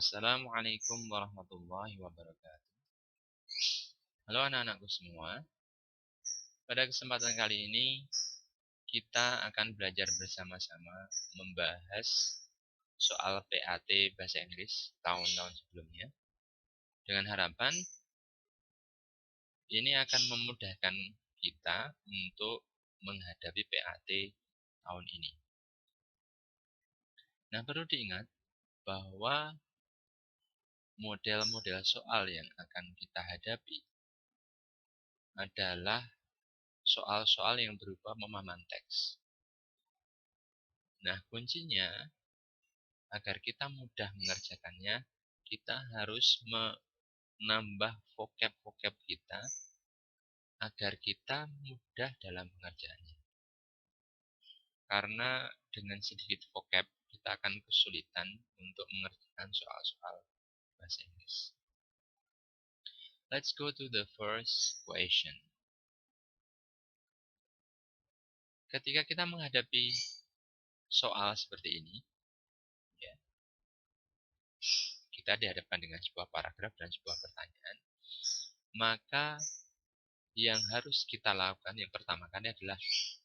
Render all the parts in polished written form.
Assalamualaikum warahmatullahi wabarakatuh. Halo anak-anakku semua. Pada kesempatan kali ini kita akan belajar bersama-sama membahas soal PAT Bahasa Inggris tahun-tahun sebelumnya. Dengan harapan ini akan memudahkan kita untuk menghadapi PAT tahun ini. Nah, perlu diingat bahwa model-model soal yang akan kita hadapi adalah soal-soal yang berupa pemahaman teks. Nah, kuncinya agar kita mudah mengerjakannya, kita harus menambah vocab-vocab kita agar kita mudah dalam mengerjakannya. Karena dengan sedikit vocab, kita akan kesulitan untuk mengerjakan soal-soal bahasa Inggris. Let's go to the first question. Ketika kita menghadapi soal seperti ini, ya, kita dihadapkan dengan sebuah paragraf dan sebuah pertanyaan, maka yang harus kita lakukan yang pertama kali adalah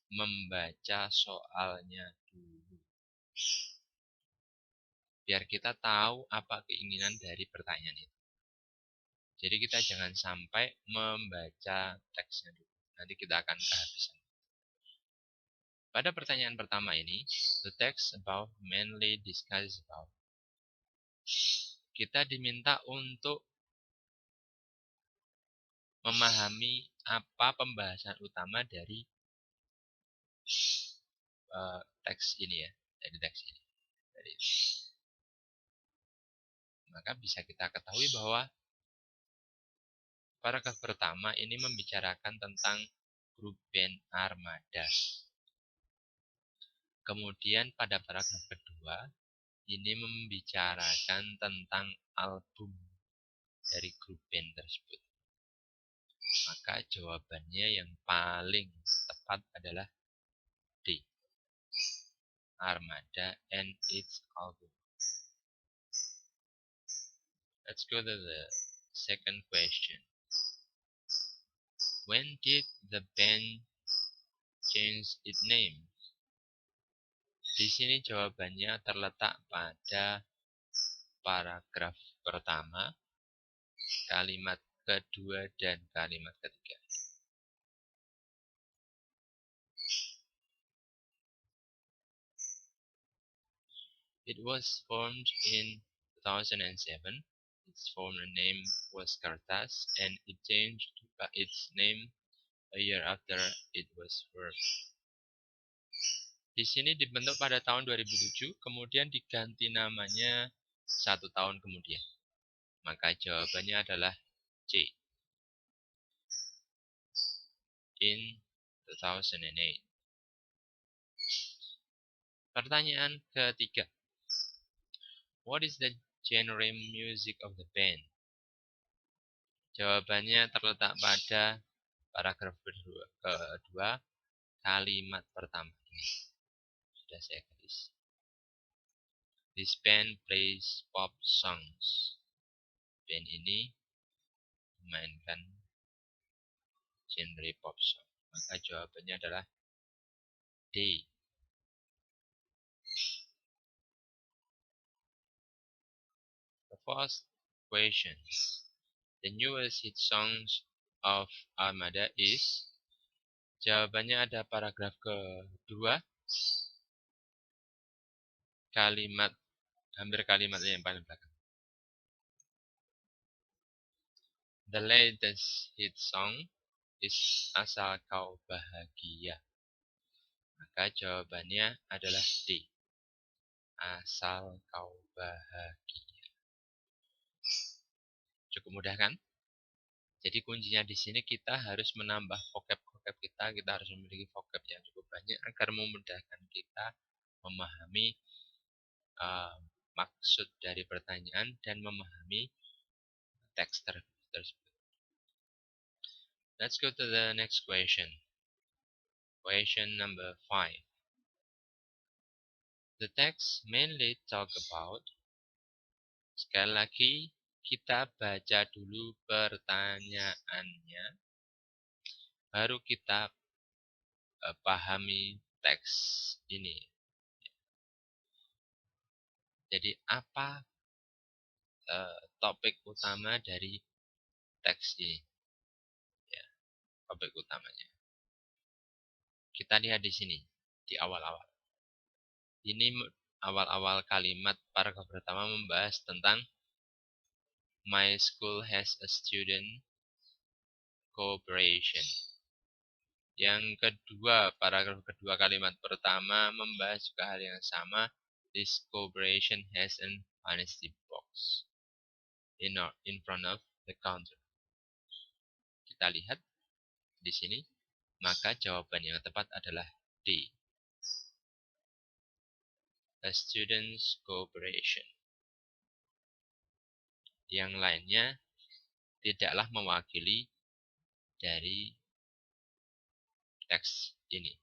membaca soalnya dulu. Biar kita tahu apa keinginan dari pertanyaan itu. Jadi kita jangan sampai membaca teksnya dulu. Nanti kita akan kehabisan. Pada pertanyaan pertama ini, the text above mainly discusses about. Kita diminta untuk memahami apa pembahasan utama dari teks ini ya, dari teks ini. Maka bisa kita ketahui bahwa paragraf pertama ini membicarakan tentang grup band Armada. Kemudian pada paragraf kedua ini membicarakan tentang album dari grup band tersebut. Maka jawabannya yang paling tepat adalah D. Armada and its album. Let's go to the second question. When did the band change its name? Di sini jawabannya terletak pada paragraf pertama, kalimat kedua, dan kalimat ketiga. It was formed in 2007. Its former name was Kertas, and it changed its name a year after it was formed. Di sini dibentuk pada tahun 2007, kemudian diganti namanya 1 tahun kemudian. Maka jawabannya adalah C. In 2008. Pertanyaan ketiga. What is the genre music of the band? Jawabannya terletak pada paragraf kedua, kalimat pertama ini. Sudah saya tulis. This band plays pop songs. Band ini memainkan genre pop song. Maka jawabannya adalah D. The first question. The newest hit songs of Armada is. Jawabannya ada paragraf kedua, hampir kalimat yang paling belakang. The latest hit song is Asal Kau Bahagia. Maka jawabannya adalah D. Asal Kau Bahagia. Cukup mudah kan? Jadi kuncinya di sini kita harus menambah vocab-vocab kita. Kita harus memiliki vocab yang cukup banyak agar memudahkan kita memahami maksud dari pertanyaan dan memahami teks tersebut. Let's go to the next question. Question number 5. The text mainly talk about. Sekali lagi, kita baca dulu pertanyaannya, baru kita pahami teks ini. Jadi apa topik utama dari teks ini? Ya, topik utamanya. Kita lihat di sini, di awal-awal. Ini awal-awal kalimat paragraf pertama membahas tentang my school has a student cooperation. Yang kedua, paragraf kedua kalimat pertama membahas juga hal yang sama. This cooperation has an honesty box in front of the counter. Kita lihat di sini, maka jawaban yang tepat adalah D. A student's cooperation. Yang lainnya tidaklah mewakili dari teks ini.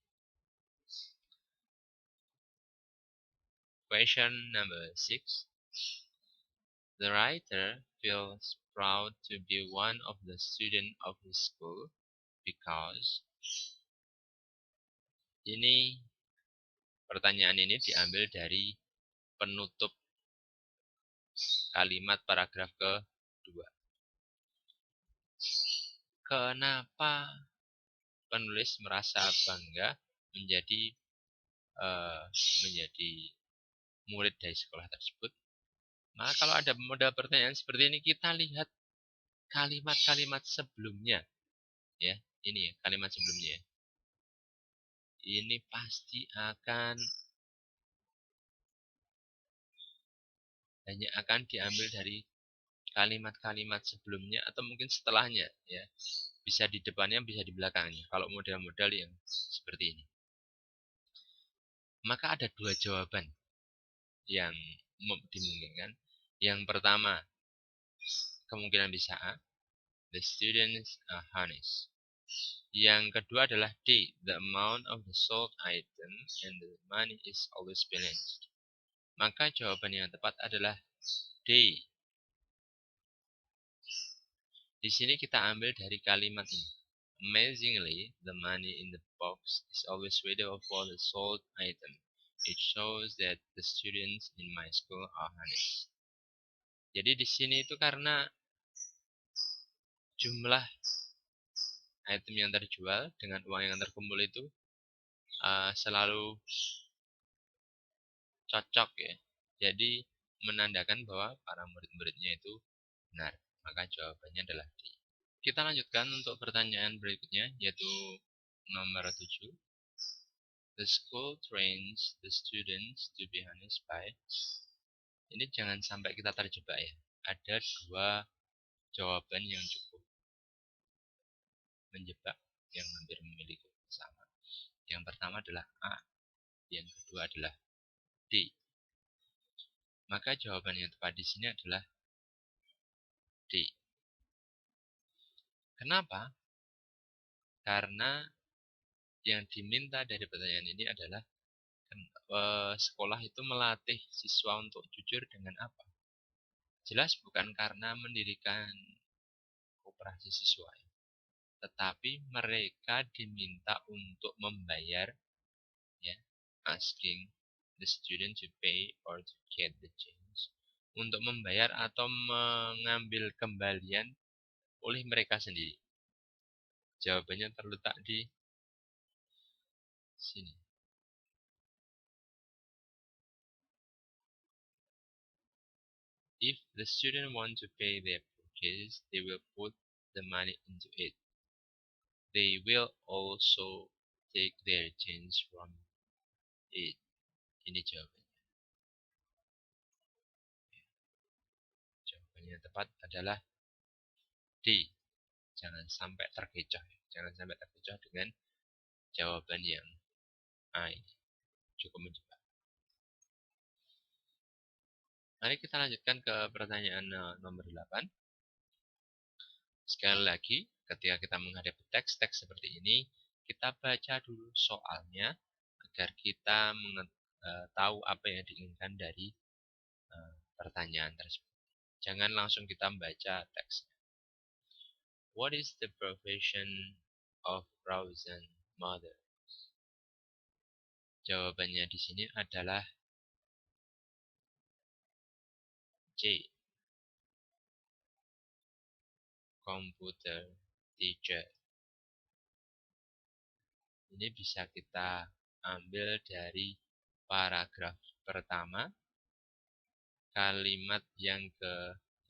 Question number 6. The writer feels proud to be one of the students of his school because ini pertanyaan ini diambil dari penutup kalimat paragraf kedua. Kenapa penulis merasa bangga menjadi murid dari sekolah tersebut? Maka kalau ada model pertanyaan seperti ini, kita lihat kalimat-kalimat sebelumnya. Ya, ini ya, kalimat sebelumnya. Ini pasti akan diambil dari kalimat-kalimat sebelumnya atau mungkin setelahnya, ya. Bisa di depannya, bisa di belakangnya. Kalau model-model yang seperti ini. Maka ada dua jawaban yang dimungkinkan. Yang pertama, kemungkinan bisa A, the students are honest. Yang kedua adalah D, the amount of the sold item and the money is always balanced. Maka jawaban yang tepat adalah D. Di sini kita ambil dari kalimat ini. Amazingly, the money in the box is always suitable for the sold item. It shows that the students in my school are honest. Jadi di sini itu karena jumlah item yang terjual dengan uang yang terkumpul itu selalu cocok ya. Jadi menandakan bahwa para murid-muridnya itu benar. Maka jawabannya adalah D. Kita lanjutkan untuk pertanyaan berikutnya, yaitu nomor 7. The school trains the students to be honest by. Ini jangan sampai kita terjebak ya. Ada dua jawaban yang cukup menjebak yang hampir memiliki sama. Yang pertama adalah A, yang kedua adalah D. Maka jawaban yang tepat di sini adalah D. Kenapa? Karena yang diminta dari pertanyaan ini adalah sekolah itu melatih siswa untuk jujur dengan apa? Jelas bukan karena mendirikan koperasi siswa, tetapi mereka diminta untuk membayar, ya, asking the student to pay or to get the change, untuk membayar atau mengambil kembalian oleh mereka sendiri. Jawabannya terletak di sini. If the student want to pay their purchase, they will put the money into it. They will also take their change from it. Ini jawabannya. Jawabannya yang tepat adalah D. Jangan sampai terkecoh. Jangan sampai terkecoh dengan jawaban yang A ini. Cukup menjebak. Mari kita lanjutkan ke pertanyaan nomor 8. Sekali lagi, ketika kita menghadapi teks-teks seperti ini, kita baca dulu soalnya agar kita tahu apa yang diinginkan dari pertanyaan tersebut. Jangan langsung kita baca teks. What is the profession of Rawzan mother? Jawabannya di sini adalah C. Computer teacher. Ini bisa kita ambil dari paragraf pertama, kalimat yang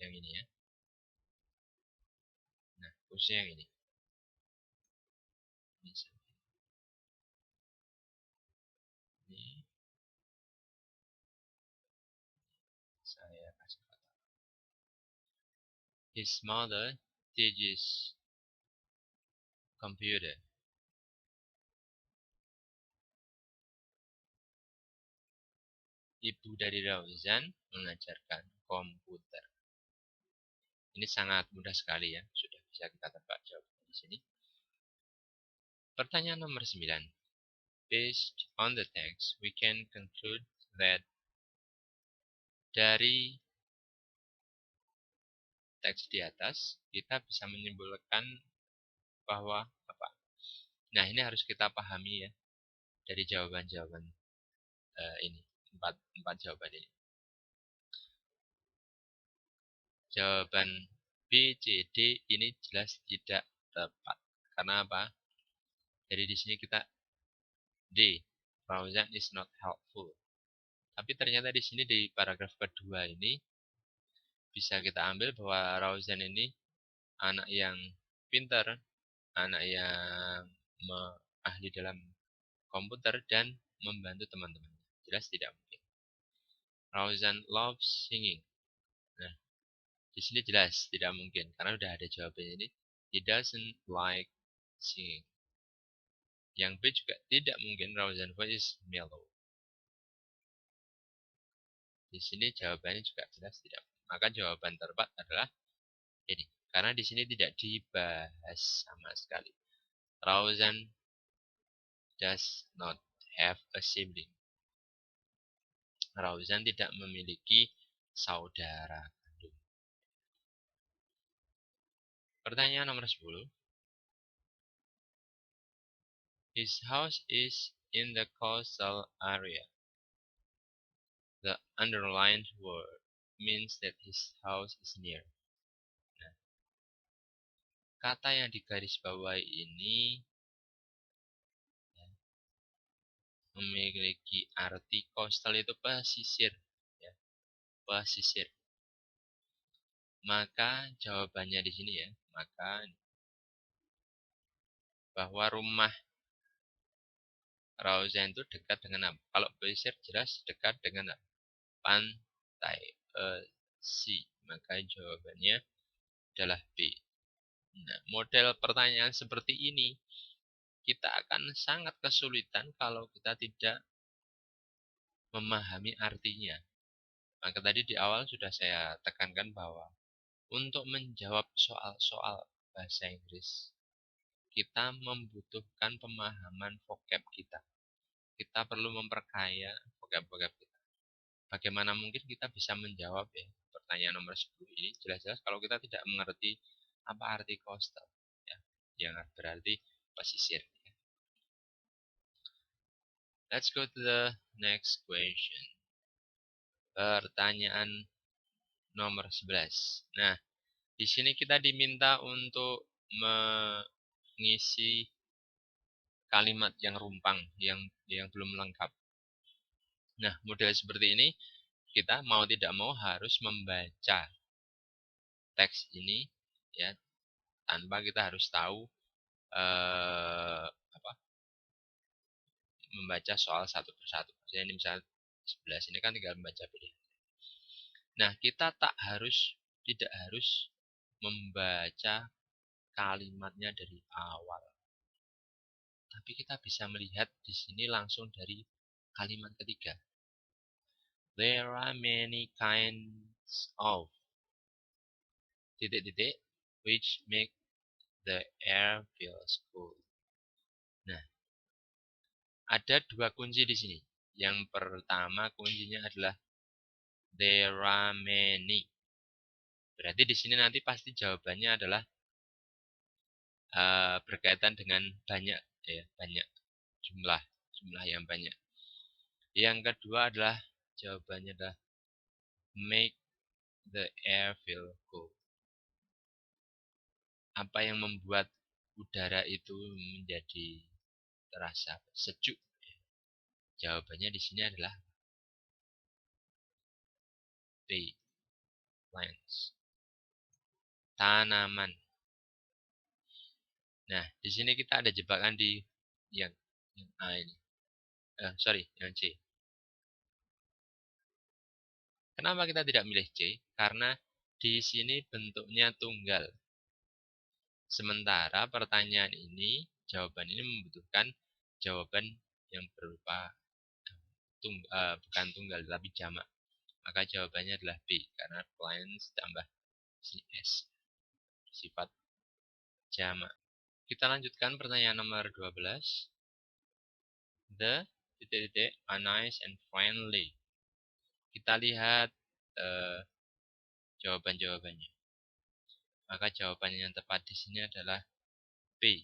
ini ya. Nah, khususnya yang ini. Ini saya kasih kata. His mother teaches computer. Ibu dari Rawzan mengajarkan komputer. Ini sangat mudah sekali ya, sudah bisa kita tebak jawabannya di sini. Pertanyaan nomor 9. Based on the text, we can conclude that dari teks di atas, kita bisa menyimpulkan bahwa apa? Nah, ini harus kita pahami ya dari jawaban-jawaban ini, empat jawaban ini. Jawaban B, C, D ini jelas tidak tepat. Karena apa? Jadi di sini kita D, Rawzan is not helpful. Tapi ternyata di sini di paragraf kedua ini bisa kita ambil bahwa Rawzan ini anak yang pintar, anak yang ahli dalam komputer dan membantu teman-teman. Jelas tidak mungkin. Rawzan loves singing. Nah, di sini jelas tidak mungkin karena udah ada jawabannya ini. He doesn't like singing. Yang B juga tidak mungkin. Rawzan voice is mellow. Di sini jawabannya juga jelas tidak mungkin. Maka jawaban tertepat adalah ini. Karena di sini tidak dibahas sama sekali. Rawzan does not have a sibling. Rawzan tidak memiliki saudara kandung. Pertanyaan nomor 10. His house is in the coastal area. The underlined word means that his house is near. Nah, kata yang digarisbawahi ini ya, memiliki arti coastal itu pesisir, ya, pesisir. Maka jawabannya di sini ya, maka bahwa rumah Rawzan itu dekat dengan apa? Kalau pesisir jelas dekat dengan apa? Pantai, sea. Maka jawabannya adalah B. Nah, model pertanyaan seperti ini kita akan sangat kesulitan kalau kita tidak memahami artinya. Maka tadi di awal sudah saya tekankan bahwa untuk menjawab soal-soal bahasa Inggris, kita membutuhkan pemahaman vocab kita. Kita perlu memperkaya vocab-vocab kita. Bagaimana mungkin kita bisa menjawab ya pertanyaan nomor 10 ini jelas-jelas kalau kita tidak mengerti apa arti coastal ya, yang berarti pesisir. Let's go to the next question. Pertanyaan nomor 11. Nah, di sini kita diminta untuk mengisi kalimat yang rumpang, yang belum lengkap. Nah, model seperti ini kita mau tidak mau harus membaca teks ini ya tanpa kita harus tahu apa membaca soal satu persatu. Jadi ini misalnya 11 ini kan tinggal membaca pilihan. Nah, kita tidak harus membaca kalimatnya dari awal. Tapi kita bisa melihat di sini langsung dari kalimat ketiga. There are many kinds of titik-titik which make the air feels cool. Nah, ada dua kunci di sini. Yang pertama kuncinya adalah there are many. Berarti di sini nanti pasti jawabannya adalah berkaitan dengan banyak, ya, banyak jumlah yang banyak. Yang kedua adalah jawabannya adalah make the air feel cool. Apa yang membuat udara itu menjadi terasa sejuk? Jawabannya di sini adalah B. Plants. Tanaman. Nah, di sini kita ada jebakan di yang A ini. Yang C. Kenapa kita tidak milih C? Karena di sini bentuknya tunggal. Sementara pertanyaan ini, jawaban ini membutuhkan jawaban yang berupa bukan tunggal, tapi jamak. Maka jawabannya adalah B, karena plants tambah CS. Sifat jamak. Kita lanjutkan pertanyaan nomor 12. The are nice and friendly. Kita lihat jawaban-jawabannya. Maka jawaban yang tepat di sini adalah B.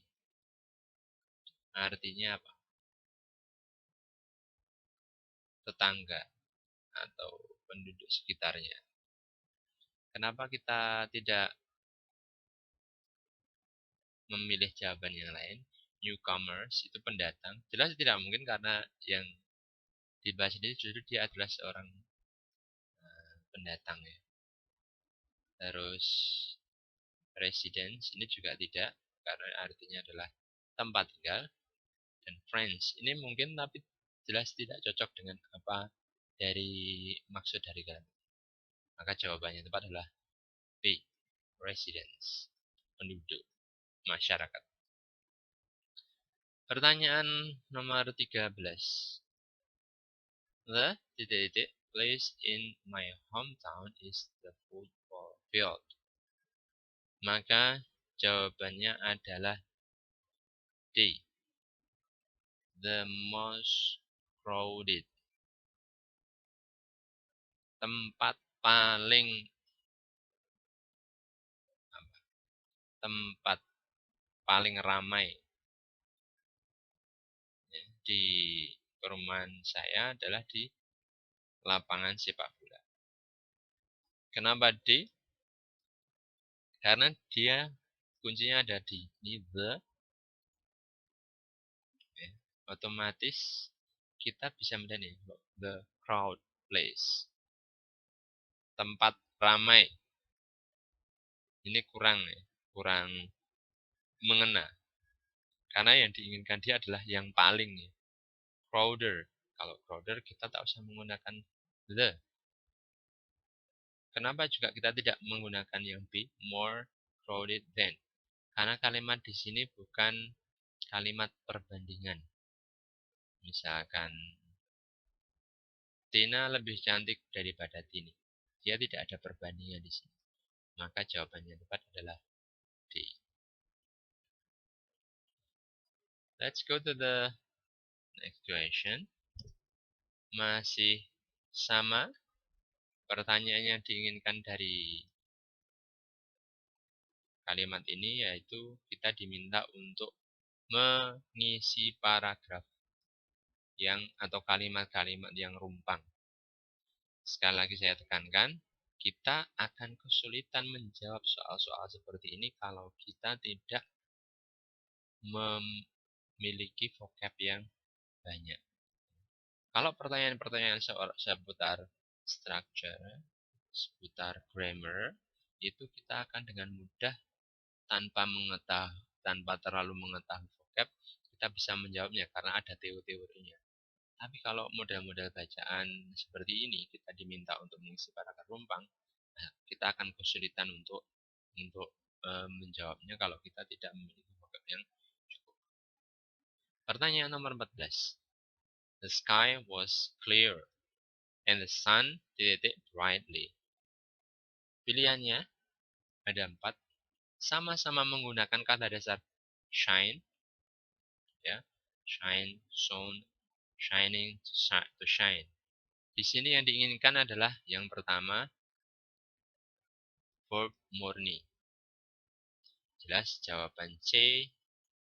Artinya apa? Tetangga atau penduduk sekitarnya. Kenapa kita tidak memilih jawaban yang lain? Newcomers itu pendatang. Jelas tidak mungkin karena yang dibahas ini justru dia adalah seorang pendatang ya. Terus residence ini juga tidak, karena artinya adalah tempat tinggal. Dan friends ini mungkin tapi jelas tidak cocok dengan apa dari maksud dari kalimat. Maka jawabannya tepat adalah B. Residence. Penduduk masyarakat. Pertanyaan nomor 13. The place in my hometown is the football field. Maka jawabannya adalah D. The most crowded. Tempat paling ramai di perumahan saya adalah di lapangan sepak bola. Kenapa D? Karena dia kuncinya ada di the. Otomatis kita bisa melihat nih, the crowd place. Tempat ramai. Ini kurang mengena. Karena yang diinginkan dia adalah yang paling ya. Crowder. Kalau crowder kita tak usah menggunakan the. Kenapa juga kita tidak menggunakan yang B, more crowded than? Karena kalimat di sini bukan kalimat perbandingan. Misalkan Tina lebih cantik daripada Tini. Dia tidak ada perbandingan di sini. Maka jawabannya tepat adalah D. Let's go to the next question. Masih sama pertanyaannya diinginkan dari kalimat ini, yaitu kita diminta untuk mengisi paragraf atau kalimat-kalimat yang rumpang. Sekali lagi saya tekankan, kita akan kesulitan menjawab soal-soal seperti ini kalau kita tidak memiliki vocab yang banyak. Kalau pertanyaan-pertanyaan seputar structure, seputar grammar, itu kita akan dengan mudah tanpa terlalu mengetahui vocab, kita bisa menjawabnya karena ada teori-teorinya. Tapi kalau model-model bacaan seperti ini, kita diminta untuk mengisi paragraf rumpang, kita akan kesulitan untuk menjawabnya kalau kita tidak memiliki vocab yang cukup. Pertanyaan nomor 14. The sky was clear and the sun brightly. Pilihannya ada 4. Sama-sama menggunakan kata dasar shine, ya, shine, shone, shining, to shine. Di sini yang diinginkan adalah yang pertama, verb murni. Jelas jawaban C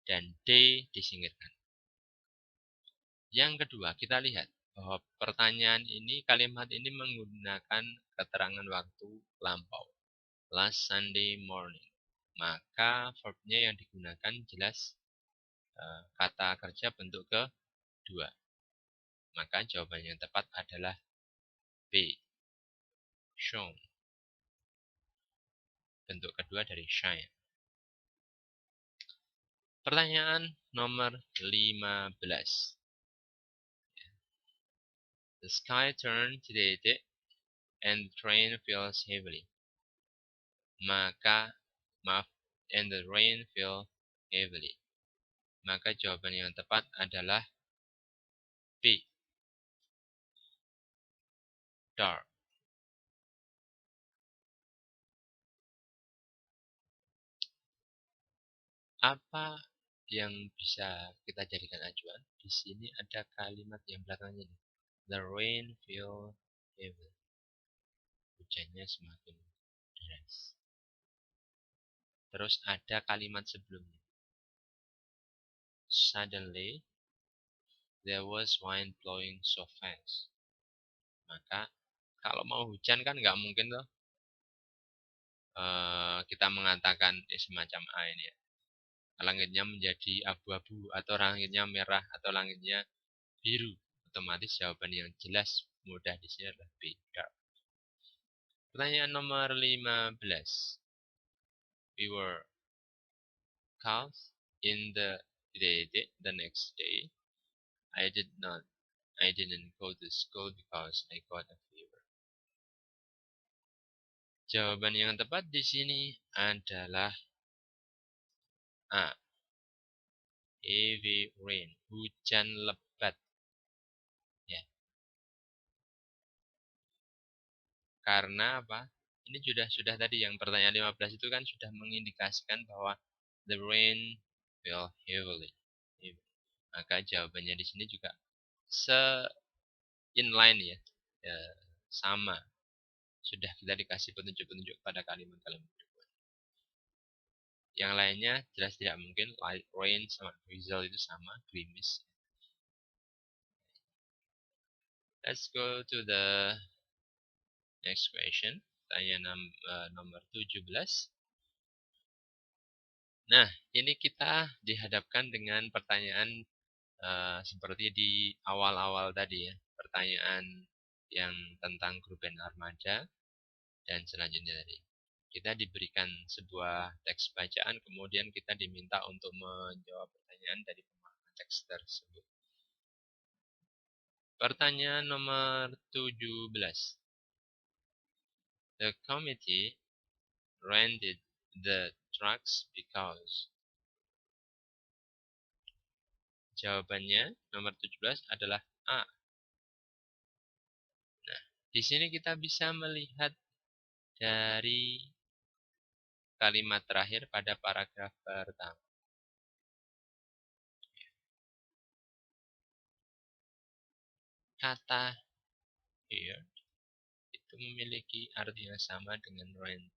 dan D disingkirkan. Yang kedua, kita lihat bahwa pertanyaan ini, kalimat ini menggunakan keterangan waktu lampau. Last Sunday morning. Maka verbnya yang digunakan jelas kata kerja bentuk kedua. Maka jawaban yang tepat adalah B. Shown. Bentuk kedua dari shine. Pertanyaan nomor 15. The sky turned today and the rain feels heavily. And the rain fell heavily. Maka jawaban yang tepat adalah B. Dark. Apa yang bisa kita jadikan acuan? Di sini ada kalimat yang belakangnya nih. The rain fell heavily. Hujannya semakin deras. Terus ada kalimat sebelumnya. Suddenly, there was wind blowing so fast. Maka kalau mau hujan kan nggak mungkin loh kita mengatakan semacam A ini ya. Langitnya menjadi abu-abu atau langitnya merah atau langitnya biru. Otomatis jawaban yang jelas mudah di sini adalah B. Dark. Pertanyaan nomor 15. We were called in the next day. I didn't go to school because I got a fever. Jawaban yang tepat di sini adalah A. Heavy rain, hujan lebat. Ya. Karena apa? Ini sudah tadi yang pertanyaan 15 itu kan sudah mengindikasikan bahwa the rain fell heavily. Maka jawabannya di sini juga inline ya. Ya, sama. Sudah kita dikasih petunjuk-petunjuk pada kalimat-kalimat berikut. Yang lainnya jelas tidak mungkin. Light rain sama drizzle itu sama, gerimis. Let's go to the next question. Tanya nomor 17. Nah, ini kita dihadapkan dengan pertanyaan seperti di awal-awal tadi ya. Pertanyaan yang tentang grup band armada dan selanjutnya tadi. Kita diberikan sebuah teks bacaan, kemudian kita diminta untuk menjawab pertanyaan dari pemahaman teks tersebut. Pertanyaan nomor 17. The committee rented the trucks because. Jawabannya nomor 17 adalah A. Nah, di sini kita bisa melihat dari kalimat terakhir pada paragraf pertama. Kata here itu memiliki arti yang sama dengan rent,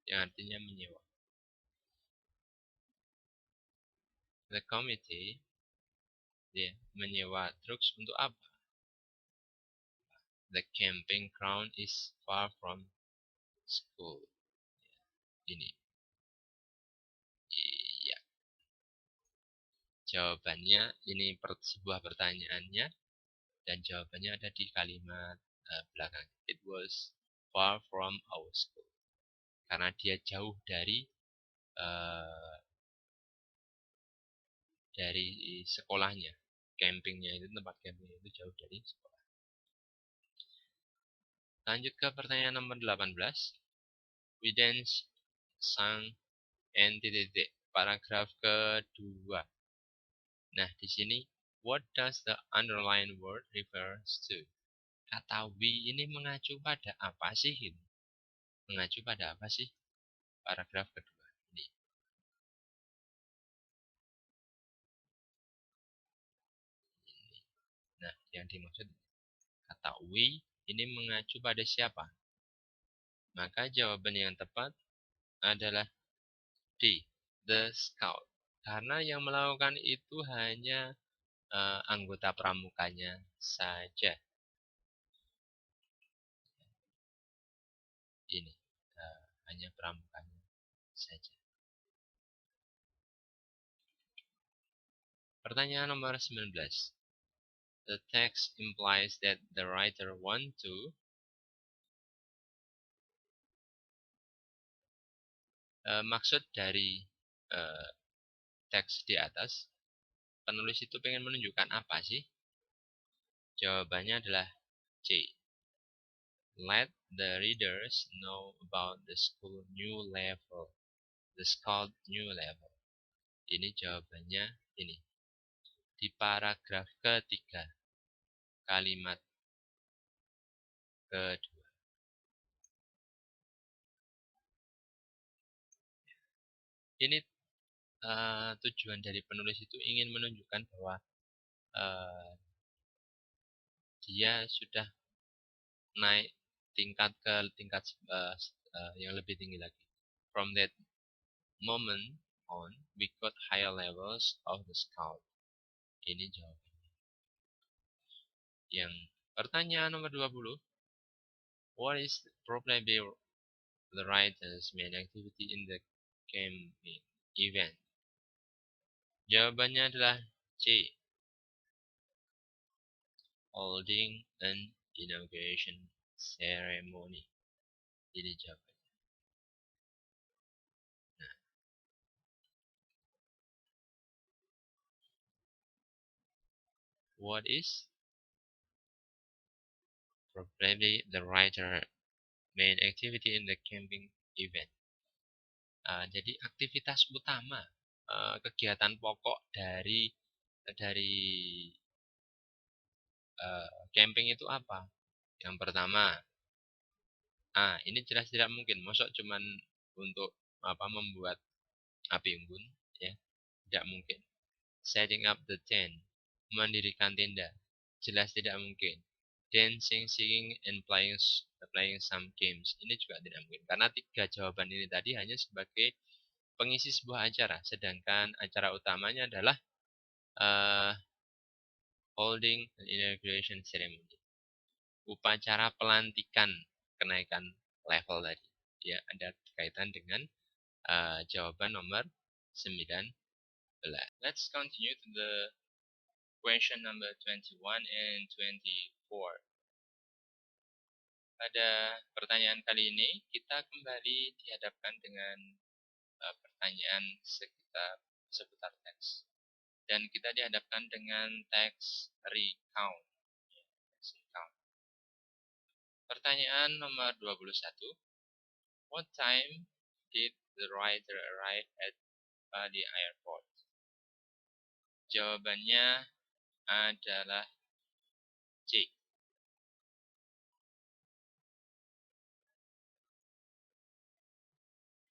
yang artinya menyewa. The committee dia menyewa trucks untuk apa? The camping ground is far from school. Ini. Iya. Jawabannya ini sebuah pertanyaannya dan jawabannya ada di kalimat belakang. It was far from our school. Karena dia jauh dari sekolahnya. Campingnya itu, tempat campingnya itu jauh dari sekolah. Lanjut ke pertanyaan nomor 18. We dance, sang, and titik-titik. Paragraf kedua. Nah, di sini, what does the underlined word refers to? Kata we ini mengacu pada apa sih? Mengacu pada apa sih? Paragraf kedua. Ini. Nah, yang dimaksud kata we ini mengacu pada siapa? Maka jawaban yang tepat adalah D, the scout. Karena yang melakukan itu hanya anggota pramukanya saja. Ini hanya pramukanya saja. Pertanyaan nomor 19. The text implies that the writer want to maksud dari teks di atas, penulis itu pengen menunjukkan apa sih? Jawabannya adalah C. Let the readers know about the school new level. The school new level. Ini jawabannya ini. Di paragraf ketiga, kalimat kedua. Ini tujuan dari penulis itu ingin menunjukkan bahwa dia sudah naik tingkat ke tingkat yang lebih tinggi lagi. From that moment on, we got higher levels of the scout. Ini jawabannya. Yang pertanyaan nomor 20. What is probably the writer's main activity in the campaign event? Jawabannya adalah C. Holding an inauguration ceremony. Ini jawabannya. Nah, what is probably the writer's main activity in the camping event? Jadi aktivitas utama, kegiatan pokok dari camping itu apa? Yang pertama, ini jelas tidak mungkin. Mosok cuman untuk membuat api unggun, ya, tidak mungkin. Setting up the tent, mendirikan tenda, jelas tidak mungkin. Dancing, singing, and playing some games, ini juga tidak mungkin. Karena tiga jawaban ini tadi hanya sebagai pengisi sebuah acara, sedangkan acara utamanya adalah holding an inauguration ceremony. Upacara pelantikan kenaikan level tadi. Ya, ada kaitan dengan jawaban nomor 19. Let's continue to the question number 21 and 24. Pada pertanyaan kali ini, kita kembali dihadapkan dengan pertanyaan seputar teks. Dan kita dihadapkan dengan teks recount. Pertanyaan nomor 21. What time did the writer arrive at Bali Airport? Jawabannya adalah C.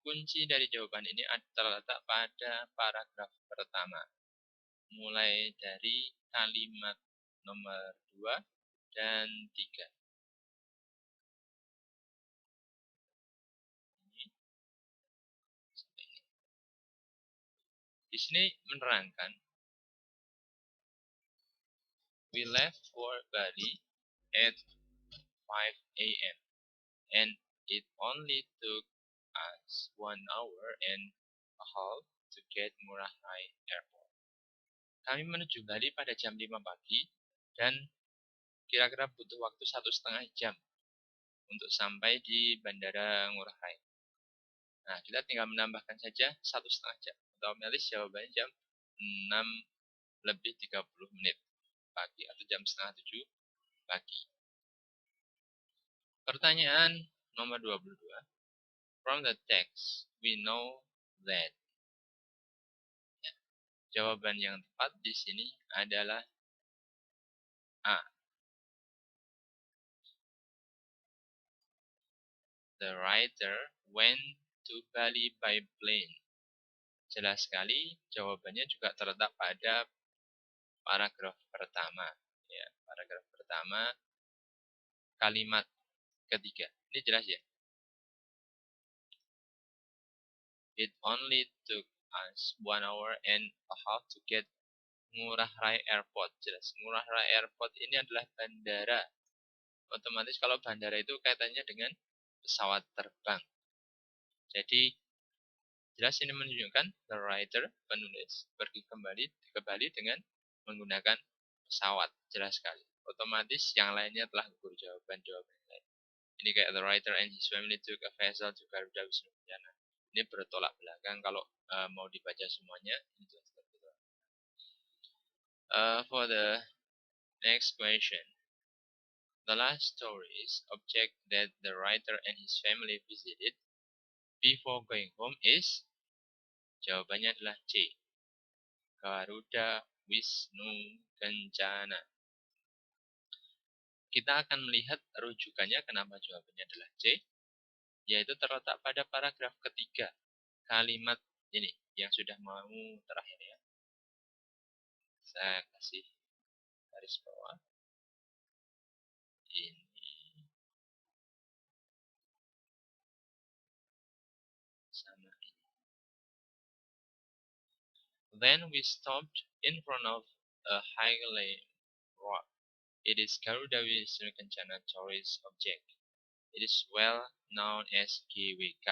Kunci dari jawaban ini terletak pada paragraf pertama. Mulai dari kalimat nomor 2 dan 3. Di sini menerangkan, we left for Bali at 5 a.m. and it only took us 1 hour and a half to get Ngurah Rai Airport. Kami menuju Bali pada jam 5 pagi dan kira-kira butuh waktu 1,5 jam untuk sampai di Bandara Ngurah Rai. Nah, kita tinggal menambahkan saja 1,5 jam. Otomatis jawabannya jam 6 lebih 30 menit pagi atau jam setengah 7 pagi. Pertanyaan nomor 22. From the text, we know that. Ya, jawaban yang tepat di sini adalah A. The writer went to Bali by plane. Jelas sekali jawabannya juga terletak pada paragraf pertama. Ya, paragraf pertama kalimat ketiga. Ini jelas ya. It only took us 1 hour and a half to get Ngurah Rai Airport. Jelas, Ngurah Rai Airport ini adalah bandara. Otomatis kalau bandara itu kaitannya dengan pesawat terbang. Jadi jelas ini menunjukkan the writer, penulis, pergi kembali dengan menggunakan pesawat. Jelas sekali. Otomatis yang lainnya telah gugur jawaban-jawaban lain. Ini kayak the writer and his family took a vessel to Garuda Wisnu Kencana. Ini bertolak belakang kalau mau dibaca semuanya. Ini jelas bertolak. For the next question. The last tourist object that the writer and his family visited before going home is, jawabannya adalah C. Garuda Wisnu Kencana. Kita akan melihat rujukannya kenapa jawabannya adalah C, yaitu terletak pada paragraf ketiga kalimat ini yang sudah mau terakhir ya. Saya kasih garis bawah. Ini sama ini. Then we stopped in front of a Highland rock. It is Garuda Wisnu Kencana tourist object. It is well known as GWK.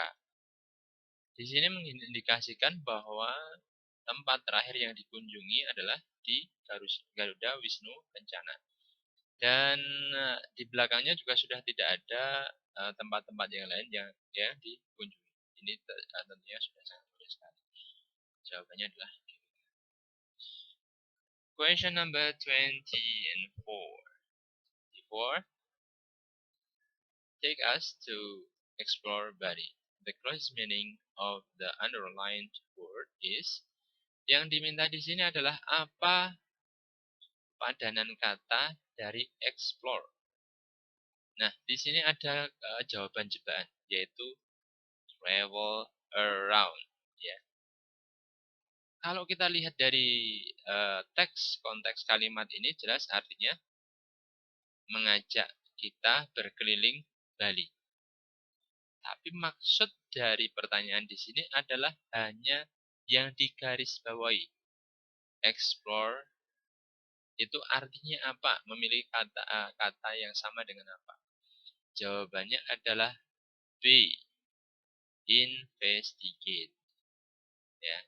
Di sini mengindikasikan bahwa tempat terakhir yang dikunjungi adalah di Garuda Wisnu Kencana. Dan di belakangnya juga sudah tidak ada tempat-tempat yang lain yang dikunjungi. Ini tentunya sudah sangat mudah sekali. Jawabannya adalah question number 24. Take us to explore body. The closest meaning of the underlined word is, yang diminta di sini adalah apa padanan kata dari explore. Nah, di sini ada jawaban jebakan, yaitu travel around. Ya. Kalau kita lihat dari konteks kalimat ini jelas artinya mengajak kita berkeliling Bali. Tapi maksud dari pertanyaan di sini adalah hanya yang digarisbawahi. Explore itu artinya apa? Memiliki kata yang sama dengan apa? Jawabannya adalah B. Investigate. Ya,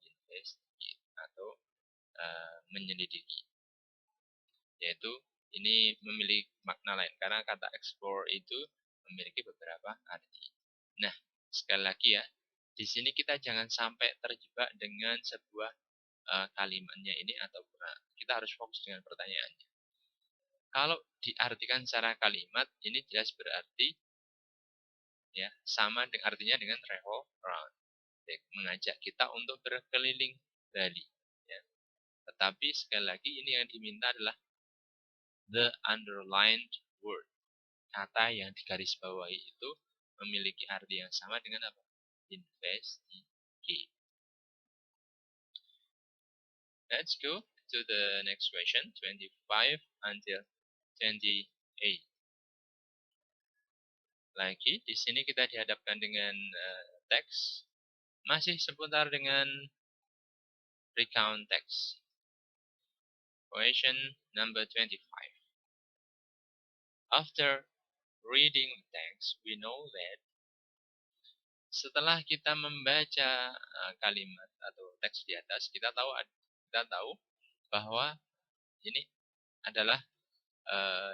investigate atau menyelidiki. Yaitu ini memiliki makna lain karena kata explore itu memiliki beberapa arti. Nah, sekali lagi ya, di sini kita jangan sampai terjebak dengan sebuah kalimatnya ini atau kita harus fokus dengan pertanyaannya. Kalau diartikan secara kalimat ini jelas berarti ya sama dengan artinya dengan travel around, ya, mengajak kita untuk berkeliling Bali. Ya. Tetapi sekali lagi ini yang diminta adalah the underlined word. Kata yang digarisbawahi itu memiliki arti yang sama dengan apa? Investigate. Let's go to the next question, 25 until 28. Lagi, di sini kita dihadapkan dengan teks masih seputar dengan recount text. Question number 25. After reading text, we know that setelah kita membaca kalimat atau teks di atas, kita tahu bahwa ini adalah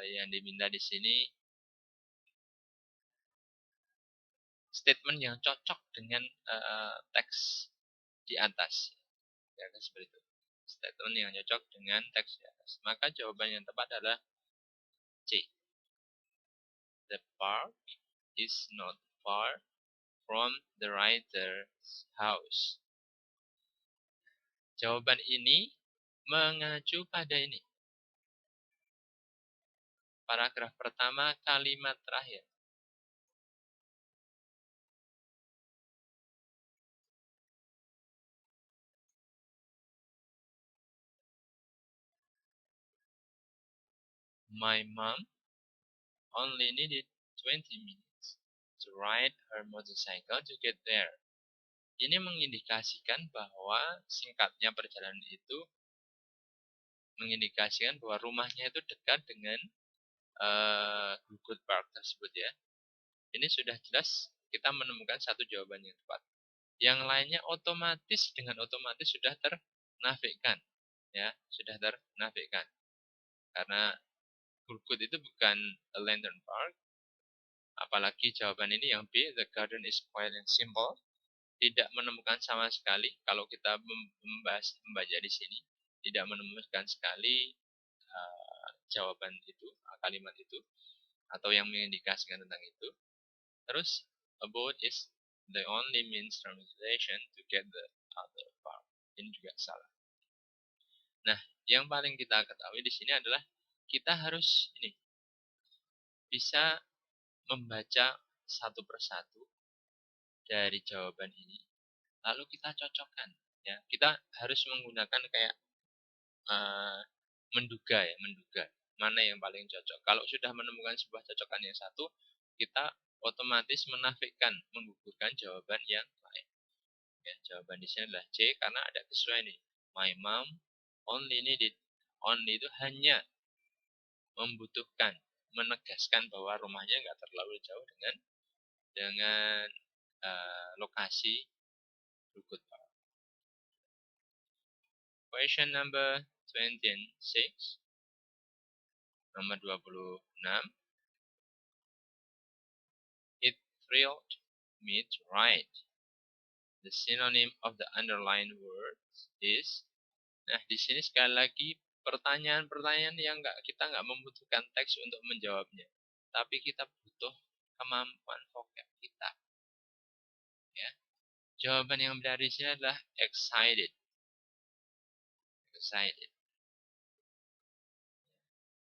yang diminta di sini statement yang cocok dengan teks di atas. Ya, seperti itu. Statement yang cocok dengan teks di atas. Maka jawaban yang tepat adalah C. The park is not far from the writer's house. Jawaban ini mengacu pada ini. Paragraf pertama, kalimat terakhir. My mom only needed 20 minutes to ride her motorcycle to get there. Ini mengindikasikan bahwa singkatnya perjalanan itu mengindikasikan bahwa rumahnya itu dekat dengan Goodwood Park tersebut ya. Ini sudah jelas kita menemukan satu jawaban yang tepat. Yang lainnya dengan otomatis sudah ternafikkan ya, sudah ternafikkan. Karena Goodwood itu bukan a lantern park. Apalagi jawaban ini yang B, the garden is quiet and simple, tidak menemukan sama sekali. Kalau kita membaca di sini, tidak menemukan sekali jawaban itu, kalimat itu, atau yang mengindikasikan tentang itu. Terus, a boat is the only means transportation to get the other part. Ini juga salah. Nah, yang paling kita ketahui di sini adalah kita harus ini bisa membaca satu persatu dari jawaban ini, lalu kita cocokkan. Ya, kita harus menggunakan kayak menduga mana yang paling cocok. Kalau sudah menemukan sebuah cocokan yang satu, kita otomatis menafikan, menggugurkan jawaban yang lain. Ya, jawaban di sini adalah C karena ada kesesuaian nih. My mom only needed. Only itu hanya membutuhkan, menegaskan bahwa rumahnya nggak terlalu jauh dengan lokasi Goodwood Park. Question number 26. Nomor 26. It thrilled me to write. The synonym of the underlined word is. Nah, di sini sekali lagi pertanyaan-pertanyaan yang kita nggak membutuhkan teks untuk menjawabnya, tapi kita butuh kemampuan vocab kita. Ya, jawaban yang benar di sini adalah excited. Excited.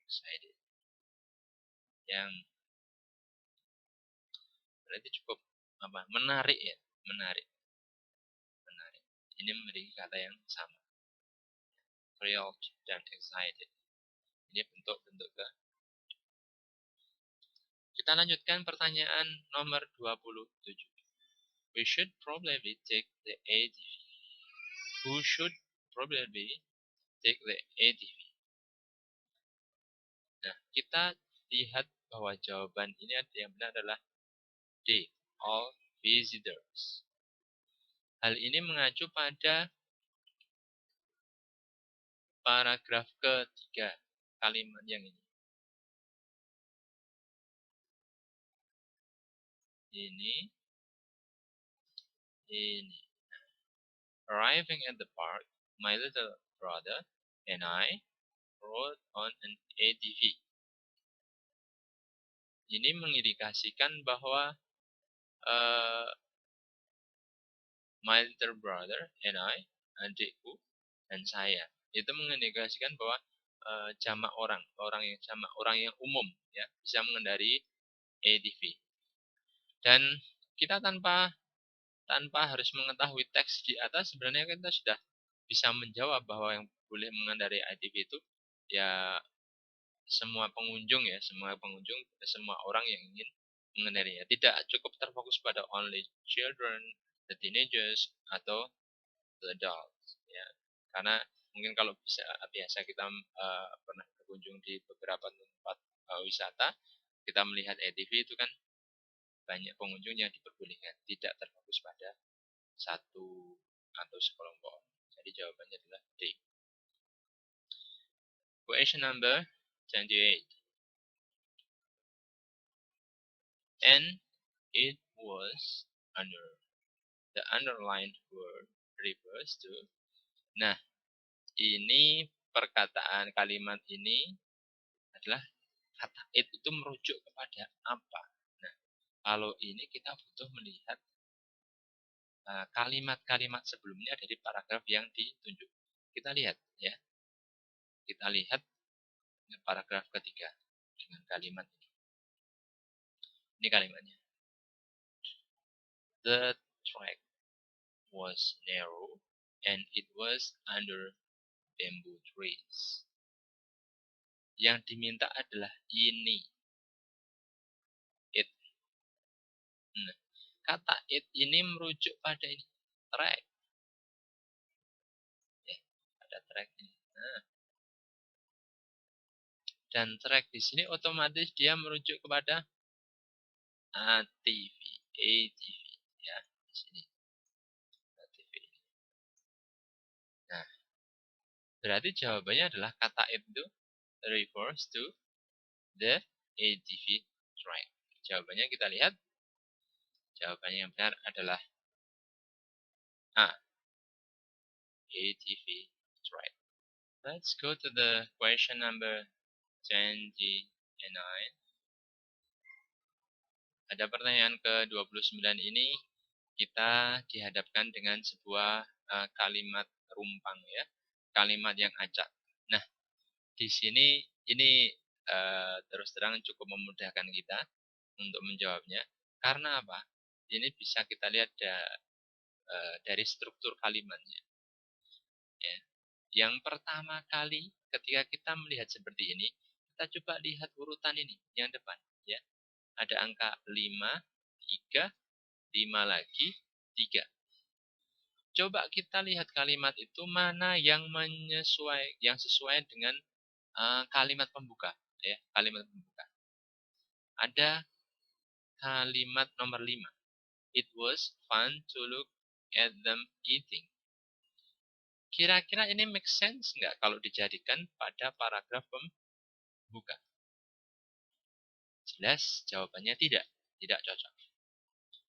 Excited. Yang berarti cukup menarik ya, menarik. Ini memiliki kata yang sama. Thrilled dan excited. Ini bentuk-bentuk ke. Kita lanjutkan pertanyaan nomor 27. We should probably take the ADV. Who should probably take the ADV? Nah, kita lihat bahwa jawaban ini yang benar adalah D. All visitors. Hal ini mengacu pada paragraf ketiga kalimat yang ini. Ini. Arriving at the park, my little brother and I rode on an ATV. Ini mengindikasikan bahwa my little brother and I, adikku dan saya, itu mengindikasikan bahwa jamak orang yang umum ya bisa mengendarai ATV. Dan kita tanpa harus mengetahui teks di atas, sebenarnya kita sudah bisa menjawab bahwa yang boleh mengendarai ATV itu ya semua pengunjung, semua orang yang ingin mengendarai. Tidak cukup terfokus pada only children, the teenagers, atau the adults. Ya. Karena mungkin kalau biasa kita pernah berkunjung di beberapa tempat wisata, kita melihat ATV itu kan banyak pengunjung yang diperbolehkan, tidak terfokus pada satu atau sekelompok. Jadi jawabannya adalah D. Question number 28. And it was under. The underlined word refers to. Nah, ini perkataan kalimat ini adalah kata it itu merujuk kepada apa. Nah, kalau ini kita butuh melihat kalimat-kalimat sebelumnya dari paragraf yang ditunjuk. Kita lihat ya. Kita lihat paragraf ketiga dengan kalimat ini. Ini kalimatnya. The track was narrow and it was under bamboo trees. Yang diminta adalah ini. Nah, kata it ini merujuk pada ini, track. Ya, ada track ini. Nah, dan track di sini otomatis dia merujuk kepada ATV, ATV ya di sini ATV. Nah, berarti jawabannya adalah kata itu refers to the ATV track. Jawabannya kita lihat. Jawabannya yang benar adalah A, ATV track. Let's go to the question number 29. Pada pertanyaan ke-29 ini kita dihadapkan dengan sebuah kalimat rumpang ya, kalimat yang acak. Nah, di sini ini terus terang cukup memudahkan kita untuk menjawabnya. Karena apa? Ini bisa kita lihat dari struktur kalimatnya. Ya. Yang pertama kali ketika kita melihat seperti ini, kita coba lihat urutan ini yang depan. Ya. Ada angka 5, 3, 5 lagi, 3. Coba kita lihat kalimat itu mana yang sesuai dengan kalimat pembuka, ya, kalimat pembuka. Ada kalimat nomor 5. It was fun to look at them eating. Kira-kira ini make sense nggak kalau dijadikan pada paragraf pembuka? Jelas jawabannya tidak cocok.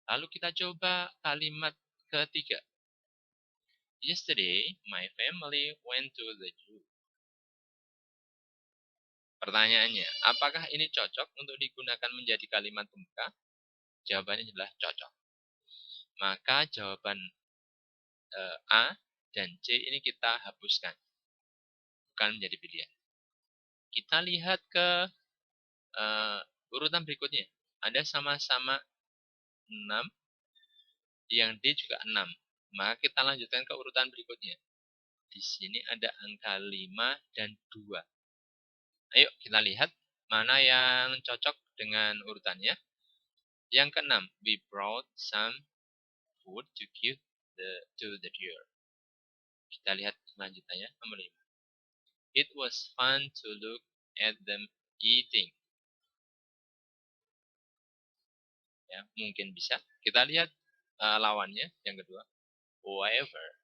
Lalu kita coba kalimat ketiga. Yesterday, my family went to the zoo. Pertanyaannya, apakah ini cocok untuk digunakan menjadi kalimat pembuka? Jawabannya adalah cocok. Maka jawaban A dan C ini kita hapuskan. Bukan menjadi pilihan. Kita lihat ke urutan berikutnya. Ada sama-sama 6, yang D juga 6. Maka kita lanjutkan ke urutan berikutnya. Di sini ada angka 5 dan 2. Ayo kita lihat mana yang cocok dengan urutannya. Yang keenam, we brought some food to give to the deer. Kita lihat selanjutnya, nomor 5. It was fun to look at them eating. Ya, mungkin bisa. Kita lihat lawannya, yang kedua. However,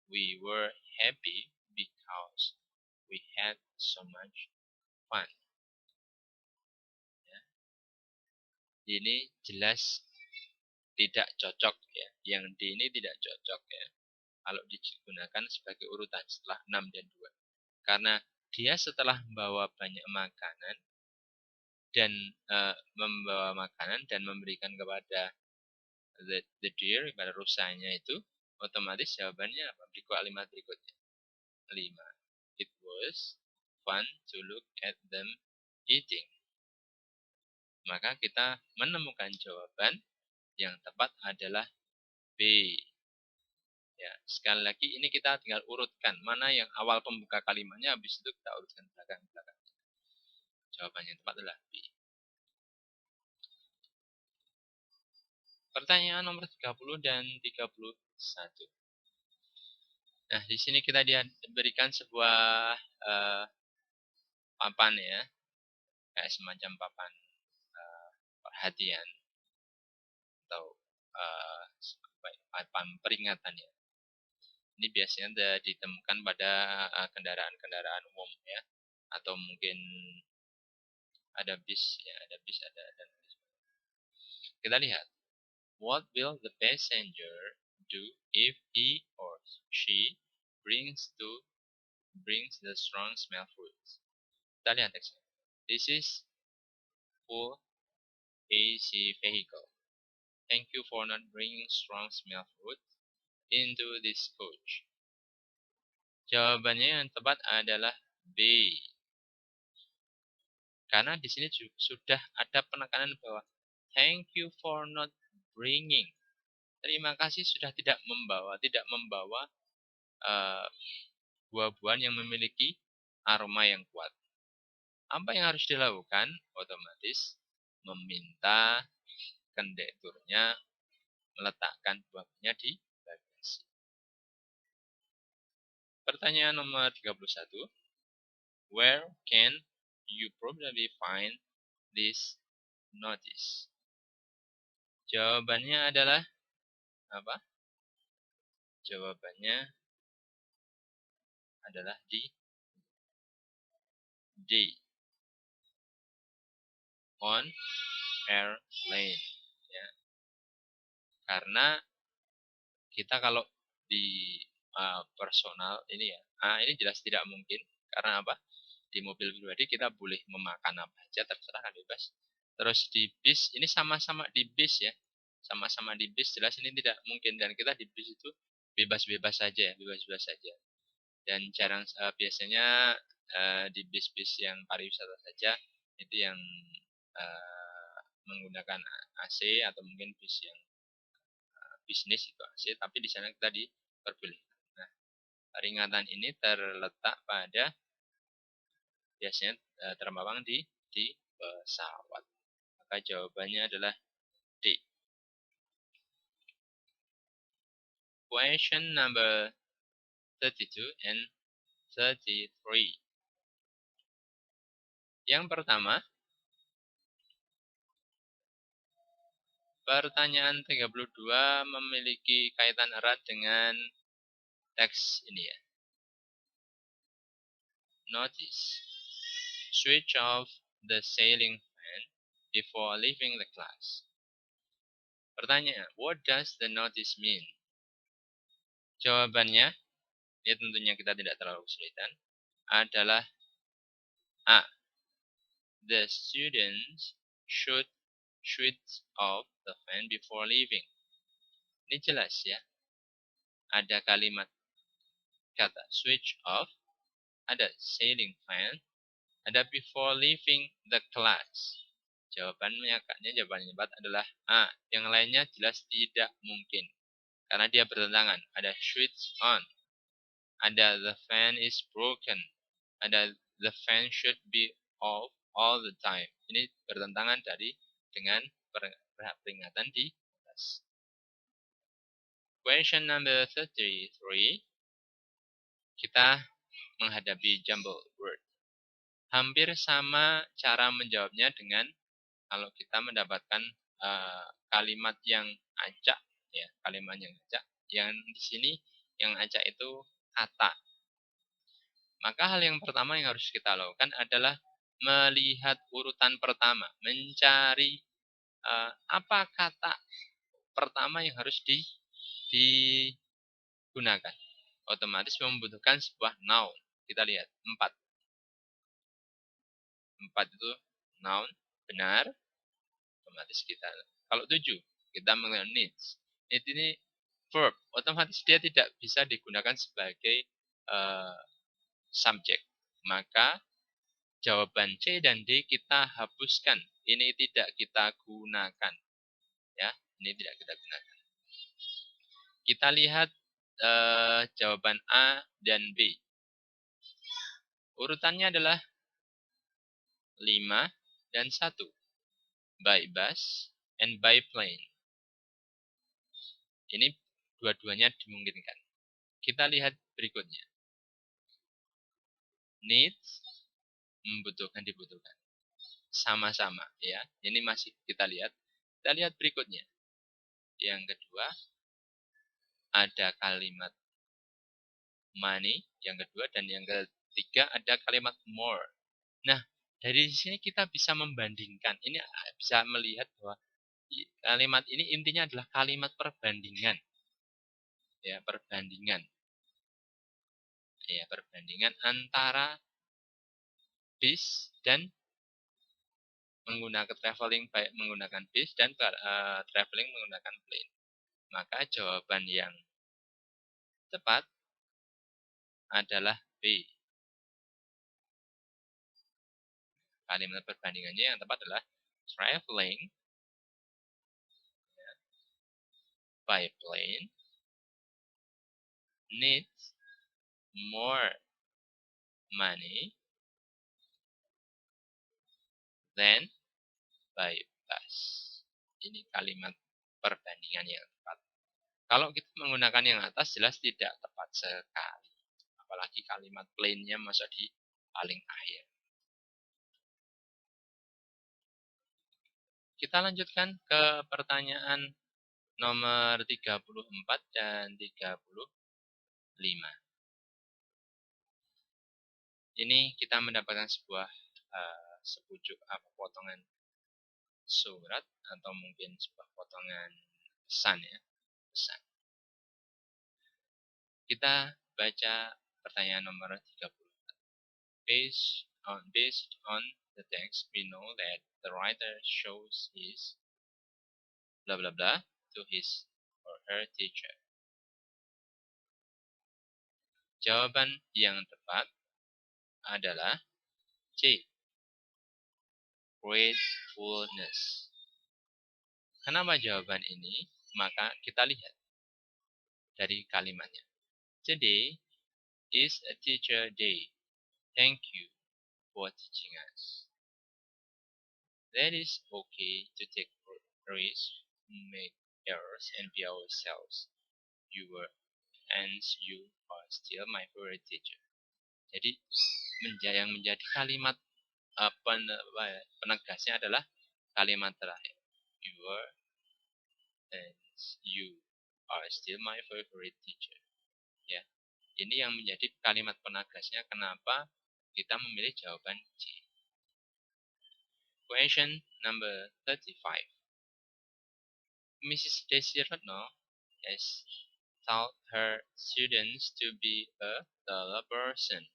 we were happy because we had so much fun. Ya. Ini jelas tidak cocok ya. Yang D ini tidak cocok ya. Kalau digunakan sebagai urutan setelah 6 dan 2. Karena dia setelah membawa banyak makanan dan memberikan kepada the deer, kepada rusanya itu, otomatis jawabannya apa? Di kalimat berikutnya. 5. It was fun to look at them eating. Maka kita menemukan jawaban yang tepat adalah B. Ya, sekali lagi ini kita tinggal urutkan mana yang awal pembuka kalimatnya, habis itu kita urutkan belakang-belakang. Jawaban yang tepat adalah B. Pertanyaan nomor 30 dan 31. Nah, di sini kita diberikan sebuah papan ya, kayak semacam papan perhatian atau papan peringatan ya. Ini biasanya ditemukan pada kendaraan-kendaraan umum ya, atau mungkin ada bis ya, ada dan kita lihat. What will the passenger do if he or she brings the strong smell foods? Kita lihat teksnya. This is full AC vehicle. Thank you for not bringing strong smell food into this coach. Jawabannya yang tepat adalah B. Karena di sini sudah ada penekanan bahwa thank you for not bringing. Terima kasih sudah tidak membawa buah-buahan yang memiliki aroma yang kuat. Apa yang harus dilakukan? Otomatis meminta kondekturnya meletakkan buahnya di bagasi. Pertanyaan nomor 31. Where can you probably find this notice? Jawabannya adalah apa? Jawabannya adalah di D. On airplane. Ya. Karena kita kalau di personal ini ya, ini jelas tidak mungkin. Karena apa? Di mobil pribadi kita boleh memakan apa aja, terserah kan, bebas. Terus di bis, ini sama-sama di bis ya. Sama-sama di bis, jelas ini tidak mungkin. Dan kita di bis itu bebas-bebas saja ya, bebas-bebas saja. Dan jarang, biasanya di bis-bis yang pariwisata saja, itu yang menggunakan AC, atau mungkin bis yang bisnis itu AC, tapi di sana kita diperbolehkan. Nah, peringatan ini terletak pada biasanya terbang di pesawat. Maka jawabannya adalah D. Question number 32 and 33. Yang pertama, pertanyaan 32 memiliki kaitan erat dengan teks ini ya. Notice. Switch off the ceiling fan before leaving the class. Pertanyaan, what does the notice mean? Jawabannya, ini tentunya kita tidak terlalu kesulitan, adalah A. The students should switch off the fan before leaving. Ini jelas ya. Ada kalimat kata switch off, ada ceiling fan, ada before leaving the class. Jawabannya jawaban yang tepat adalah A. Yang lainnya jelas tidak mungkin. Karena dia bertentangan. Ada switch on. Ada the fan is broken. Ada the fan should be off all the time. Ini bertentangan dengan peringatan di atas. Question number 33. Kita menghadapi jumble word. Hampir sama cara menjawabnya dengan kalau kita mendapatkan kalimat yang acak, ya, kalimat yang acak. Yang di sini yang acak itu kata. Maka hal yang pertama yang harus kita lakukan adalah melihat urutan pertama, mencari apa kata pertama yang harus digunakan. Otomatis membutuhkan sebuah noun. Kita lihat 4. 4 itu noun, benar. Otomatis kita. Kalau 7, kita menggunakan needs. Need ini verb. Otomatis dia tidak bisa digunakan sebagai subjek. Maka jawaban C dan D kita hapuskan. Ini tidak kita gunakan. Ya, ini tidak kita gunakan. Kita lihat jawaban A dan B. Urutannya adalah 5 dan 1. By bus and by plane. Ini dua-duanya dimungkinkan. Kita lihat berikutnya. Needs, membutuhkan, dibutuhkan. Sama-sama ya. Ini masih kita lihat. Kita lihat berikutnya. Yang kedua ada kalimat money, yang kedua, dan yang ketiga ada kalimat more. Nah, dari sini kita bisa membandingkan. Ini bisa melihat bahwa kalimat ini intinya adalah kalimat perbandingan. Ya, perbandingan. Ya, perbandingan antara bis dan menggunakan traveling baik menggunakan bis dan traveling menggunakan plane. Maka jawaban yang tepat adalah B. Kalimat perbandingannya yang tepat adalah traveling by plane needs more money than by bus. ini kalimat perbandingan yang tepat. Kalau kita menggunakan yang atas jelas tidak tepat sekali. Apalagi kalimat plainnya masuk di paling akhir. Kita lanjutkan ke pertanyaan nomor 34 dan 35. Ini kita mendapatkan sebuah sepucuk potongan surat atau mungkin sebuah potongan pesan ya, pesan. Kita baca pertanyaan nomor 34. Based on the text, we know that the writer shows his blah blah blah to his or her teacher. Jawaban yang tepat adalah C. Gratefulness. Kenapa jawaban ini? Maka kita lihat dari kalimatnya. Today is a teacher day. Thank you for teaching us. That is okay to take risks, make errors, and be ourselves. You were and you are still my favorite teacher. Jadi yang menjadi kalimat penegasnya adalah kalimat terakhir. You were and you are still my favorite teacher. Ya, ini yang menjadi kalimat penegasnya kenapa kita memilih jawaban C. Question number 35. Mrs. Desiratno has taught her students to be a dull person.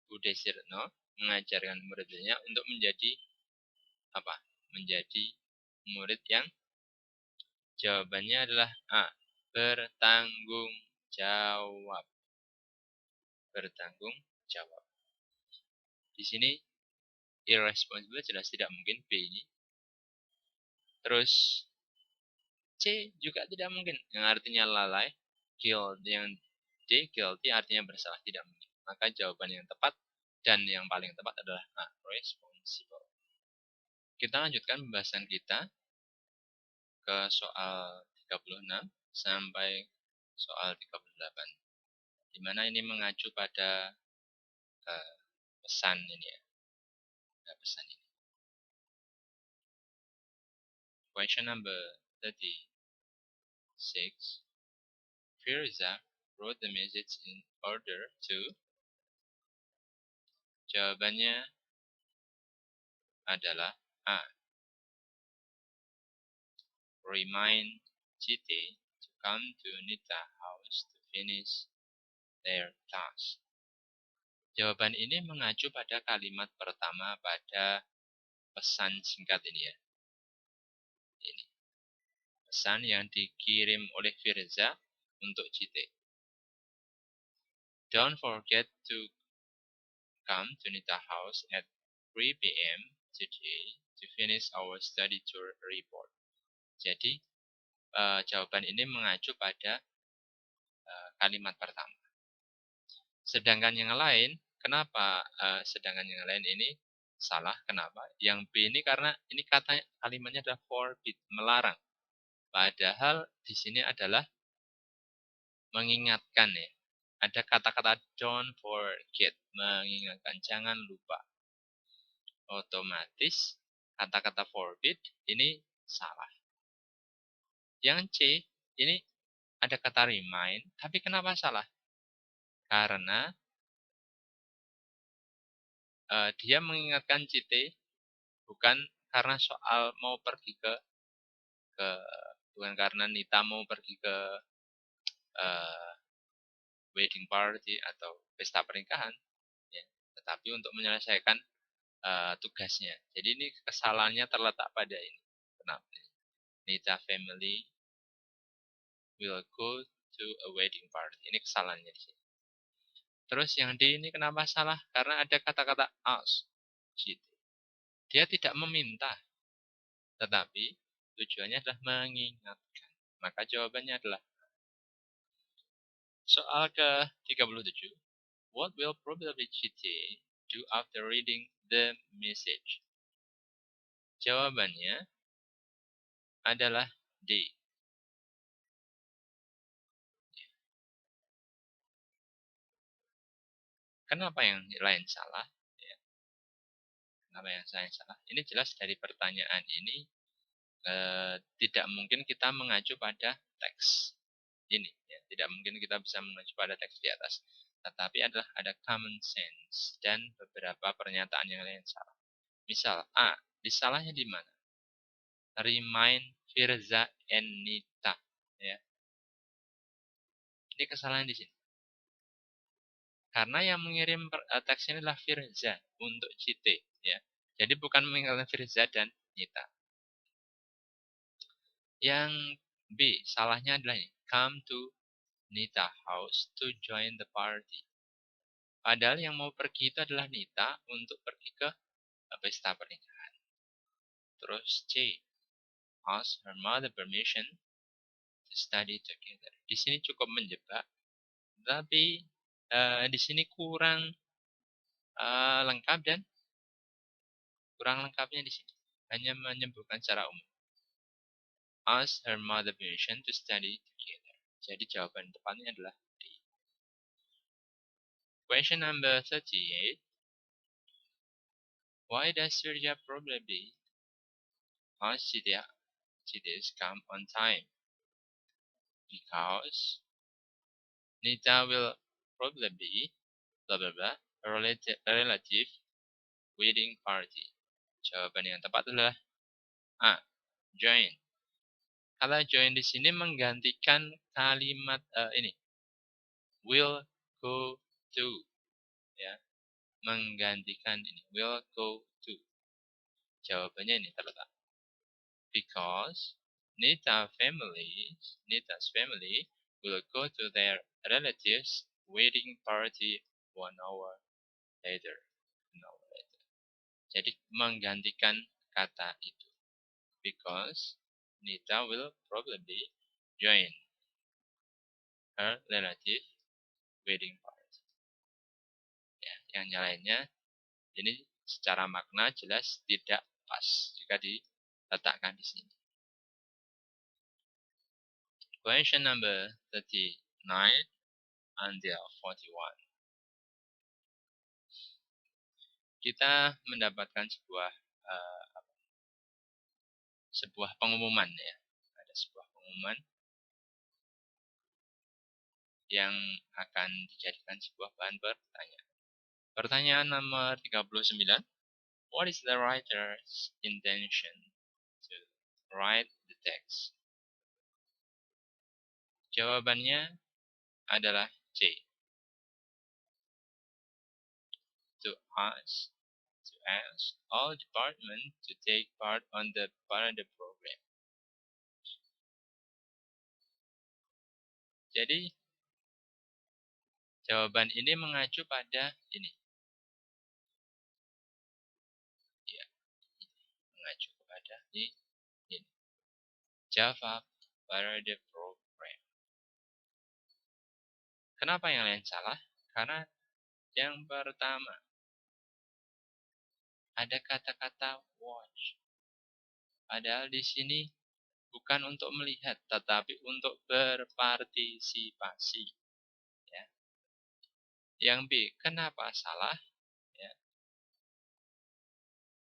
Bu Desiratno mengajarkan muridnya untuk menjadi apa? Menjadi murid yang jawabannya adalah A. Bertanggung jawab. Bertanggung jawab. Di sini irresponsible jelas tidak mungkin B ini. Terus C juga tidak mungkin, yang artinya lalai. Guilty, yang D guilty artinya bersalah, tidak mungkin. Maka jawaban yang tepat dan yang paling tepat adalah A. Responsible. Kita lanjutkan pembahasan kita ke soal 36 sampai soal 38. Di mana ini mengacu pada pesan ini ya. Pesan ini. Question number 36. Firza wrote the message in order to. Jawabannya adalah A. Remind Chite to come to Nita house to finish their task. Jawaban ini mengacu pada kalimat pertama pada pesan singkat ini ya. Ini pesan yang dikirim oleh Firza untuk Chite. Don't forget to come to Nita house at 3 p.m. today to finish our study tour report. Jadi jawaban ini mengacu pada kalimat pertama. Sedangkan yang lain, kenapa sedangkan yang lain ini salah? Kenapa? Yang B ini karena ini kalimatnya adalah forbid, melarang. Padahal di sini adalah mengingatkan ya. Ada kata-kata don't forget, mengingatkan, jangan lupa. Otomatis kata-kata forbid ini salah. Yang C ini ada kata remind, tapi kenapa salah? Karena dia mengingatkan Cite bukan karena soal mau pergi ke bukan karena Nita mau pergi ke wedding party atau pesta pernikahan, ya, tetapi untuk menyelesaikan tugasnya. Jadi ini kesalahannya terletak pada ini. Kenapa? Nita family will go to a wedding party. Ini kesalahannya di sini. Terus yang D ini kenapa salah? Karena ada kata-kata ask. Dia tidak meminta, tetapi tujuannya adalah mengingatkan. Maka jawabannya adalah soal ke-37. What will probably Chite do after reading the message? Jawabannya adalah D. Kenapa yang lain salah? Ya, kenapa yang lain salah? Ini jelas dari pertanyaan ini tidak mungkin kita mengacu pada teks ini. Ya. Tidak mungkin kita bisa mengacu pada teks di atas. Tetapi ada common sense dan beberapa pernyataan yang lain salah. Misal A, disalahnya di mana? Remind Firza and Nita. Ya. Ini kesalahan di sini. Karena yang mengirim teks ini adalah Firza untuk CT. Ya. Jadi bukan mengingatkan Firza dan Nita. Yang B, salahnya adalah ini. Come to Nita house to join the party. Padahal yang mau pergi itu adalah Nita untuk pergi ke pesta pernikahan. Terus C, ask her mother permission to study together. Di sini cukup menjebak, tapi di sini kurang lengkap dan kurang lengkapnya di sini. Hanya menyebutkan secara umum. Ask her mother permission to study together. Jadi jawaban tepatnya adalah D. Question number 38. Why does Surya probably ask Chidis come on time? Because Nita will probably be blah blah blah a relative wedding party. Jawaban yang tepat adalah A. Join. Kata join di sini menggantikan kalimat ini will go to, ya, menggantikan ini will go to. Jawabannya ini terletak because Nita's family will go to their relatives wedding party 1 hour later. Jadi menggantikan kata itu because Nita will probably join her relative wedding party. Ya, yang lainnya ini secara makna jelas tidak pas jika diletakkan di sini. Question number 39 until 41. Kita mendapatkan sebuah pengumuman, ya. Ada sebuah pengumuman yang akan dijadikan sebuah bahan pertanyaan. Pertanyaan nomor 39. What is the writer's intention to write the text? Jawabannya adalah C. To ask all departments to take part on the parade program. Jadi jawaban ini mengacu pada ini. Ya, mengacu kepada ini. Java Parade Program. Kenapa yang lain salah? Karena yang pertama ada kata-kata watch. Padahal di sini bukan untuk melihat, tetapi untuk berpartisipasi. Ya. Yang B, kenapa salah? Ya.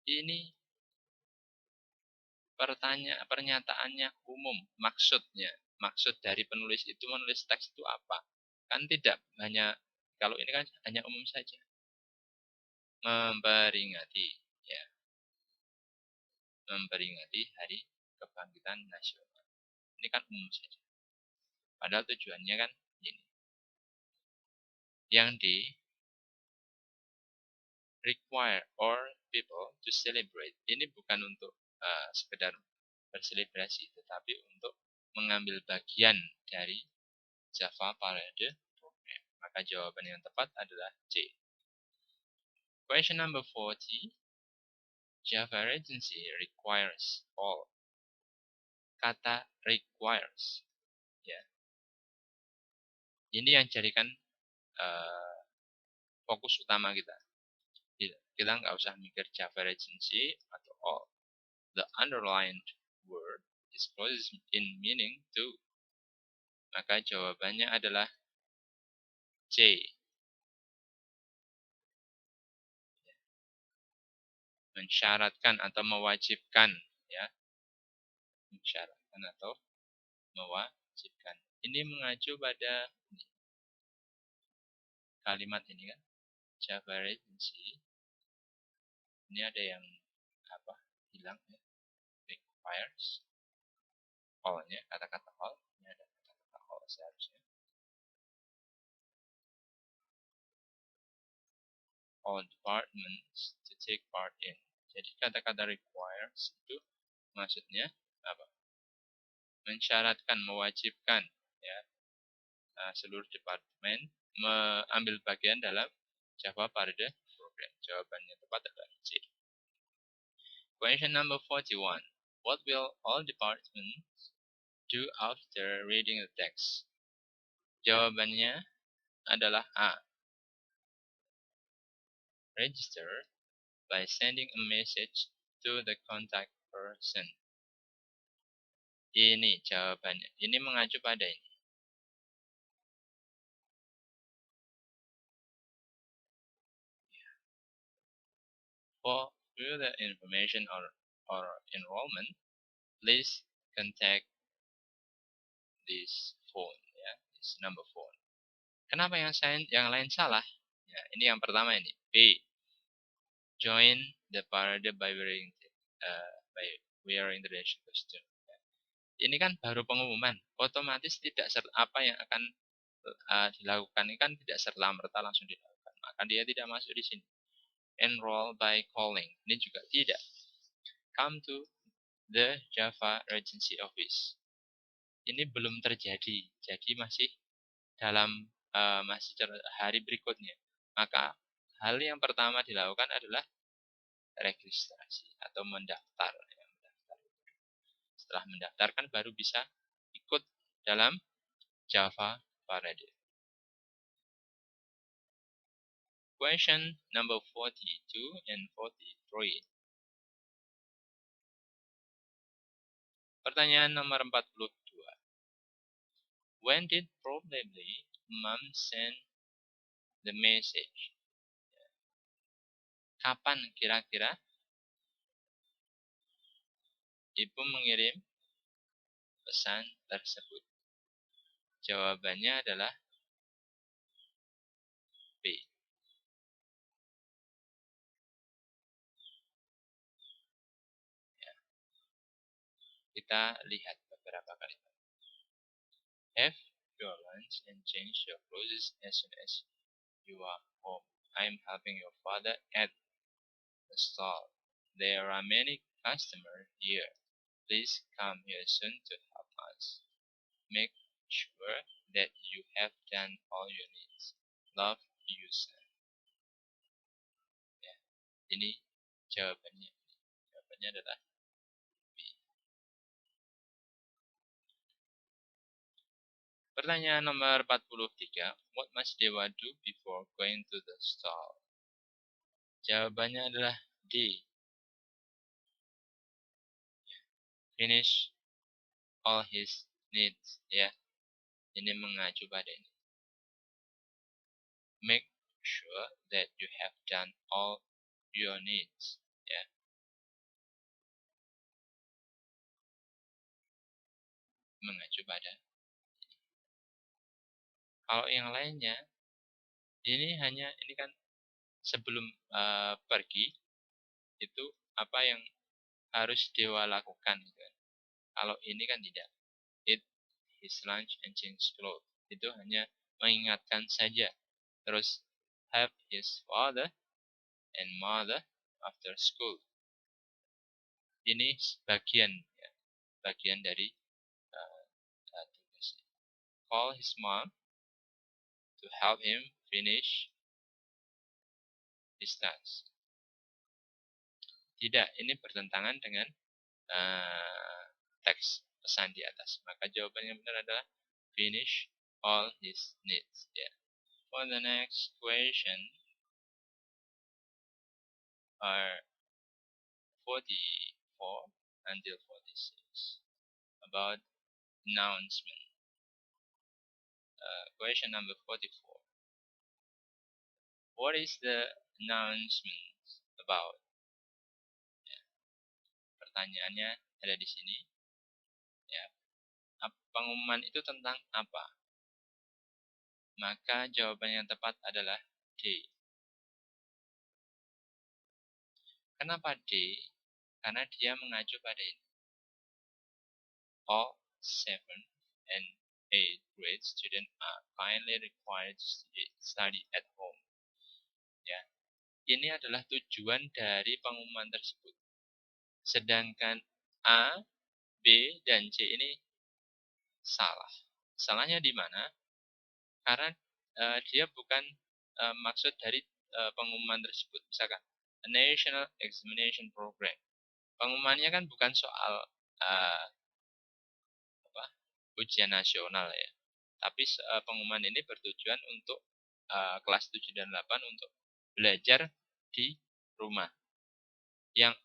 Ini pernyataannya umum, maksudnya. Maksud dari penulis itu menulis teks itu apa? Kan tidak hanya, kalau ini kan hanya umum saja. Memperingati, ya. Memperingati Hari Kebangkitan Nasional. Ini kan umum saja. Padahal tujuannya kan ini. Yang D, require all people to celebrate. Ini bukan untuk sekedar berselebrasi, tetapi untuk mengambil bagian dari Java Parade Program. Maka jawaban yang tepat adalah C. Question number 40. Java Regency requires all. Kata requires, ya. Ini yang jadikan fokus utama kita. Kita nggak usah mikir Java regency atau all. The underlined word is close in meaning to. Maka jawabannya adalah C. Mensyaratkan atau mewajibkan, ya. Mensyaratkan atau mewajibkan. Ini mengacu pada kalimat ini kan, Java regency. Ini ada yang hilang ya, requires all-nya, kata-kata all. Ini ada kata-kata all seharusnya. All departments to take part in. Jadi kata-kata requires itu maksudnya apa? Mensyaratkan, mewajibkan, ya, seluruh departemen mengambil bagian dalam Java Parallel Program. Jawabannya tepat adalah C. Question number 41. What will all departments do after reading the text? Jawabannya adalah A. Register by sending a message to the contact person. Ini jawabannya. Ini mengacu pada ini. For further information or enrollment, please contact this phone, ya, this number phone. Kenapa yang lain salah? Ya, ini yang pertama ini. B. Join the parade by wearing the traditional costume. Ini kan baru pengumuman, otomatis tidak apa yang akan dilakukan ini kan tidak serta-merta langsung dilakukan. Maka dia tidak masuk di sini. Enroll by calling, ini juga tidak. Come to the Java Regency Office. Ini belum terjadi, jadi masih dalam hari berikutnya. Maka hal yang pertama dilakukan adalah registrasi atau mendaftar. Setelah mendaftarkan baru bisa ikut dalam Java Parade. Question number 42 and 43. Pertanyaan nomor 42. When did probably mom send the message? Kapan kira-kira ibu mengirim pesan tersebut? Jawabannya adalah B. Ya. Kita lihat beberapa kalimat. Have your lunch and change your clothes as soon as you are home. I'm helping your father at the stall. There are many customers here. Please come here soon to help us. Make sure that you have done all your needs. Love, you, son. Ya, ini jawabannya. Jawabannya adalah B. Pertanyaan nomor 43. What must Dewa do before going to the stall? Jawabannya adalah D. Finish all his needs. Ya, ini mengacu pada ini. Make sure that you have done all your needs. Ya. Mengacu pada ini. Kalau yang lainnya, ini kan sebelum pergi itu apa yang harus Dewa lakukan. Gitu. Kalau ini kan tidak. Eat his lunch and change clothes. Itu hanya mengingatkan saja. Terus help his father and mother after school. Ini bagian dari tugasnya. Call his mom to help him finish his task. Tidak, ini bertentangan dengan teks pesan di atas. Maka jawaban yang benar adalah finish all his needs. Yeah. For the next question, are 44 until 46 about announcement. Question number 44. What is the announcement about? Ya, pertanyaannya ada di sini. Ya, pengumuman itu tentang apa? Maka jawaban yang tepat adalah D. Kenapa D? Karena dia mengacu pada ini. All 7 and 8 grade students are finally required to study at home. Ya, ini adalah tujuan dari pengumuman tersebut. Sedangkan A, B, dan C ini salah. Salahnya di mana? Karena dia bukan maksud dari pengumuman tersebut. Misalkan, a National Examination Program. Pengumumannya kan bukan soal ujian nasional ya. Tapi pengumuman ini bertujuan untuk kelas 7 dan 8 untuk belajar di rumah. Yang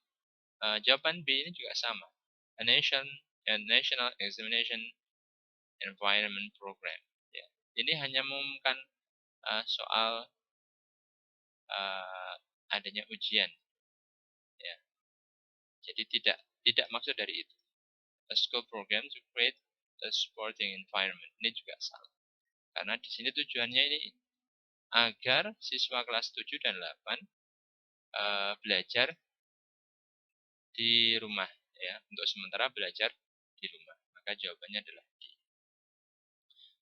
jawaban B ini juga sama. A National Examination Environment Program. Ya. Ini hanya mengumumkan soal adanya ujian. Ya. Jadi tidak maksud dari itu. A school program to create a sporting environment. Ini juga salah. Karena di sini tujuannya ini agar siswa kelas 7 dan 8 belajar di rumah ya, untuk sementara belajar di rumah. Maka jawabannya adalah D.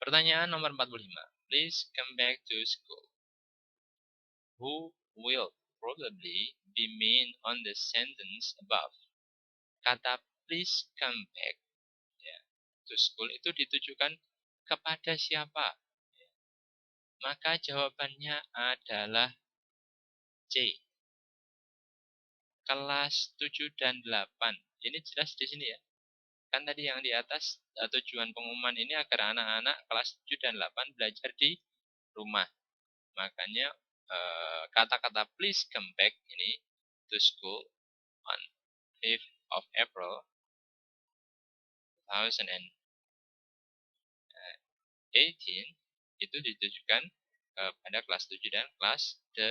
Pertanyaan nomor 45. Please come back to school. Who will probably be mean on the sentence above? Kata please come back ya, to school itu ditujukan kepada siapa? Ya. Maka jawabannya adalah C. Kelas 7 dan 8. Ini jelas di sini ya. Kan tadi yang di atas tujuan pengumuman ini agar anak-anak kelas 7 dan 8 belajar di rumah. Makanya kata-kata please come back ini to school on 5th of April 2018 itu ditujukan pada kelas 7 dan kelas 8.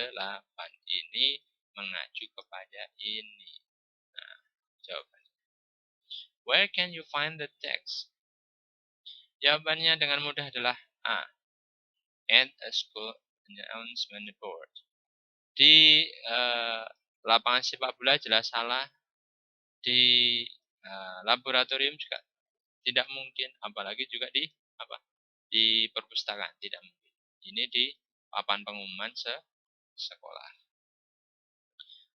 Ini mengacu kepada ini. Nah, jawabannya. Where can you find the text? Jawabannya dengan mudah adalah A. At a school announcement board. Di lapangan sepak bola jelas salah. Di laboratorium juga tidak mungkin, apalagi juga di di perpustakaan tidak mungkin. Ini di papan pengumuman sekolah.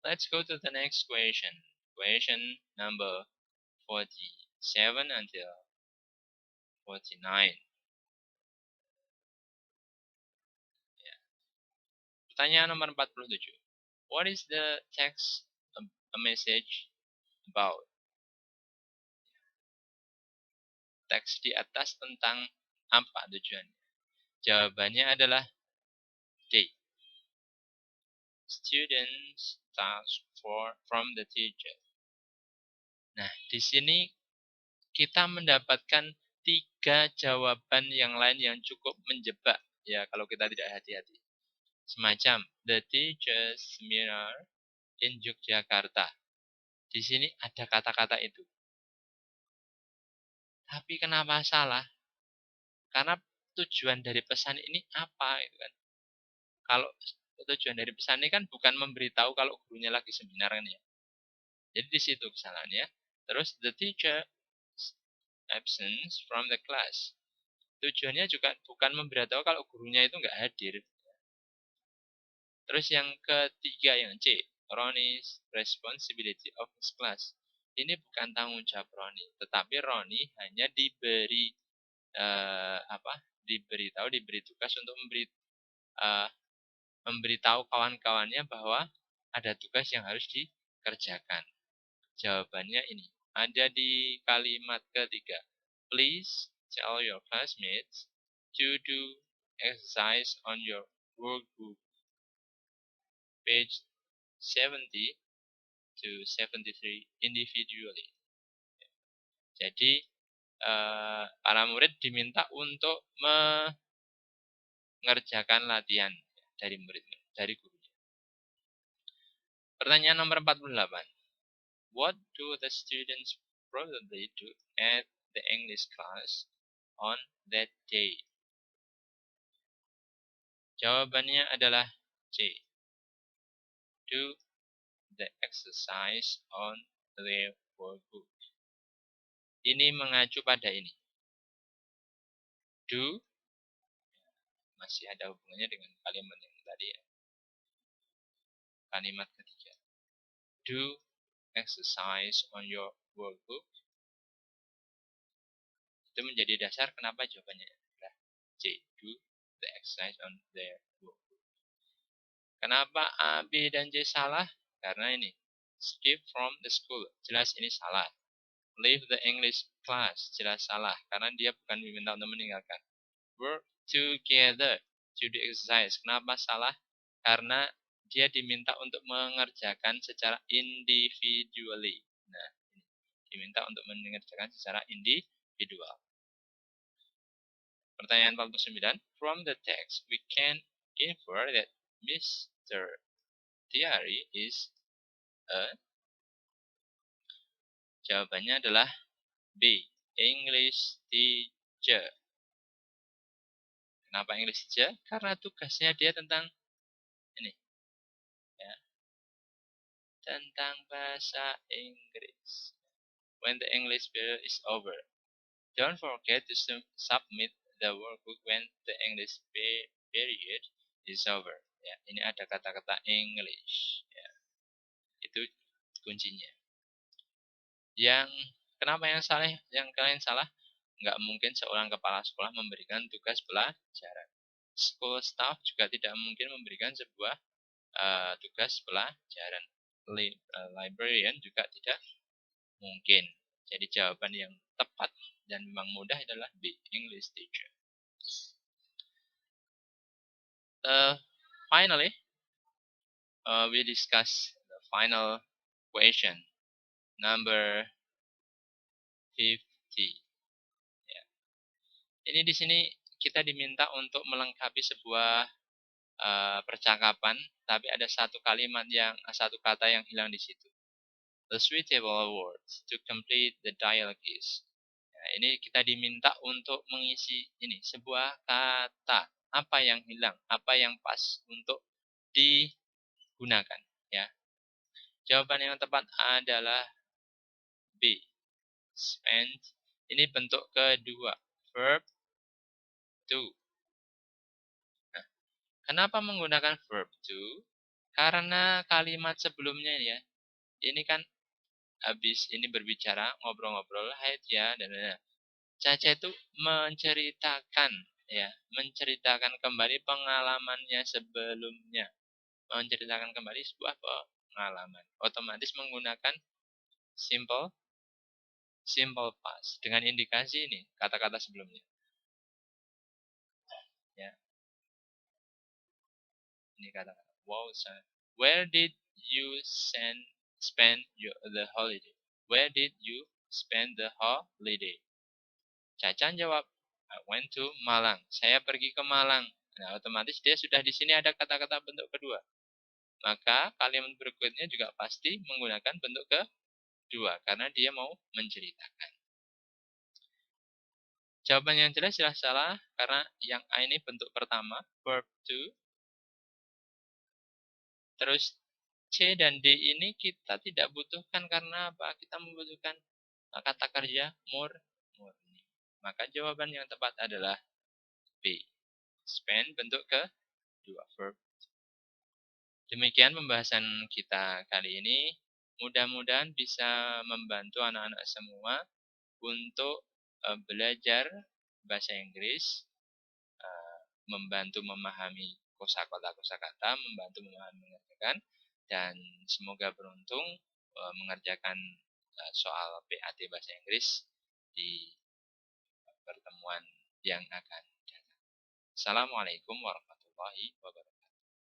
Let's go to the next question. Question number 47 until 49. Ya. Pertanyaan nomor 47. What is the text a message about? Teks di atas tentang apa tujuannya? Jawabannya adalah D. Students task from the teacher. Nah, di sini kita mendapatkan 3 jawaban yang lain yang cukup menjebak ya kalau kita tidak hati-hati. Semacam the teacher's seminar in Yogyakarta. Di sini ada kata-kata itu. Tapi kenapa salah? Karena tujuan dari pesan ini apa itu kan? Kalau tujuan dari pesan ini kan bukan memberitahu kalau gurunya lagi seminar kan ya. Jadi di situ kesalahannya. Terus the teacher absence from the class. Tujuannya juga bukan memberitahu kalau gurunya itu nggak hadir. Terus yang ketiga yang C, Ronnie's responsibility of his class. Ini bukan tanggung jawab Ronnie, tetapi Ronnie hanya diberi diberi tugas untuk memberitahu kawan-kawannya bahwa ada tugas yang harus dikerjakan. Jawabannya ini ada di kalimat ketiga. Please tell your classmates to do exercise on your workbook. Page 70 to 73 individually. Jadi para murid diminta untuk mengerjakan latihan dari dari gurunya. Pertanyaan nomor 48. What do the students probably do at the English class on that day? Jawabannya adalah C. Do the exercise on their workbook. Ini mengacu pada ini. Do masih ada hubungannya dengan kalimat yang tadi ya. Kalimat ketiga. Do exercise on your workbook. Itu menjadi dasar kenapa jawabannya adalah C. Do the exercise on their workbook. Kenapa A, B, dan C salah? Karena ini. Skip from the school. Jelas ini salah. Leave the English class. Jelas salah. Karena dia bukan diminta untuk meninggalkan. Work together to the exercise. Kenapa salah? Karena dia diminta untuk mengerjakan secara individually. Nah, diminta untuk mengerjakan secara individual. Pertanyaan 49. From the text, we can infer that Mr. Tiari is a. Jawabannya adalah B. English teacher. Kenapa English teacher? Karena tugasnya dia tentang ini. Ya, tentang bahasa Inggris. When the English period is over. Don't forget to submit the workbook when the English period is over. Ya, ini ada kata-kata English. Ya, itu kuncinya. Kenapa yang salah? Yang kalian salah? Nggak mungkin seorang kepala sekolah memberikan tugas pelajaran. School staff juga tidak mungkin memberikan sebuah tugas pelajaran. Librarian juga tidak mungkin. Jadi jawaban yang tepat dan memang mudah adalah B. English teacher. Finally, we discuss the final question, number 50. Ya. Ini di sini kita diminta untuk melengkapi sebuah percakapan, tapi ada satu kata yang hilang di situ. The suitable words to complete the dialogue is. Nah, ini kita diminta untuk mengisi ini sebuah kata. Apa yang hilang, apa yang pas untuk digunakan. Ya, jawaban yang tepat adalah B. Spend. Ini bentuk kedua, verb to. Nah, kenapa menggunakan verb to? Karena kalimat sebelumnya ya, ini kan habis ini berbicara, ngobrol-ngobrol, hai ya, dan Caca itu menceritakan kembali pengalamannya sebelumnya, menceritakan kembali sebuah pengalaman. Otomatis menggunakan simple past dengan indikasi ini kata-kata sebelumnya. Ya, ini kata-kata. Wow, son. Where did you spend the holiday? Where did you spend the holiday? Caca jawab, I went to Malang. Saya pergi ke Malang. Nah, otomatis dia sudah di sini ada kata-kata bentuk kedua. Maka kalimat berikutnya juga pasti menggunakan bentuk kedua karena dia mau menceritakan. Jawaban yang jelas salah karena yang A ini bentuk pertama, verb to. Terus C dan D ini kita tidak butuhkan karena apa? Kita membutuhkan kata kerja murni. Maka jawaban yang tepat adalah B. Spend bentuk kedua, verb. Demikian pembahasan kita kali ini. Mudah-mudahan bisa membantu anak-anak semua untuk belajar bahasa Inggris, membantu memahami kosakata, membantu memahami mengerjakan, dan semoga beruntung mengerjakan soal PAT bahasa Inggris di pertemuan yang akan datang. Assalamualaikum warahmatullahi wabarakatuh.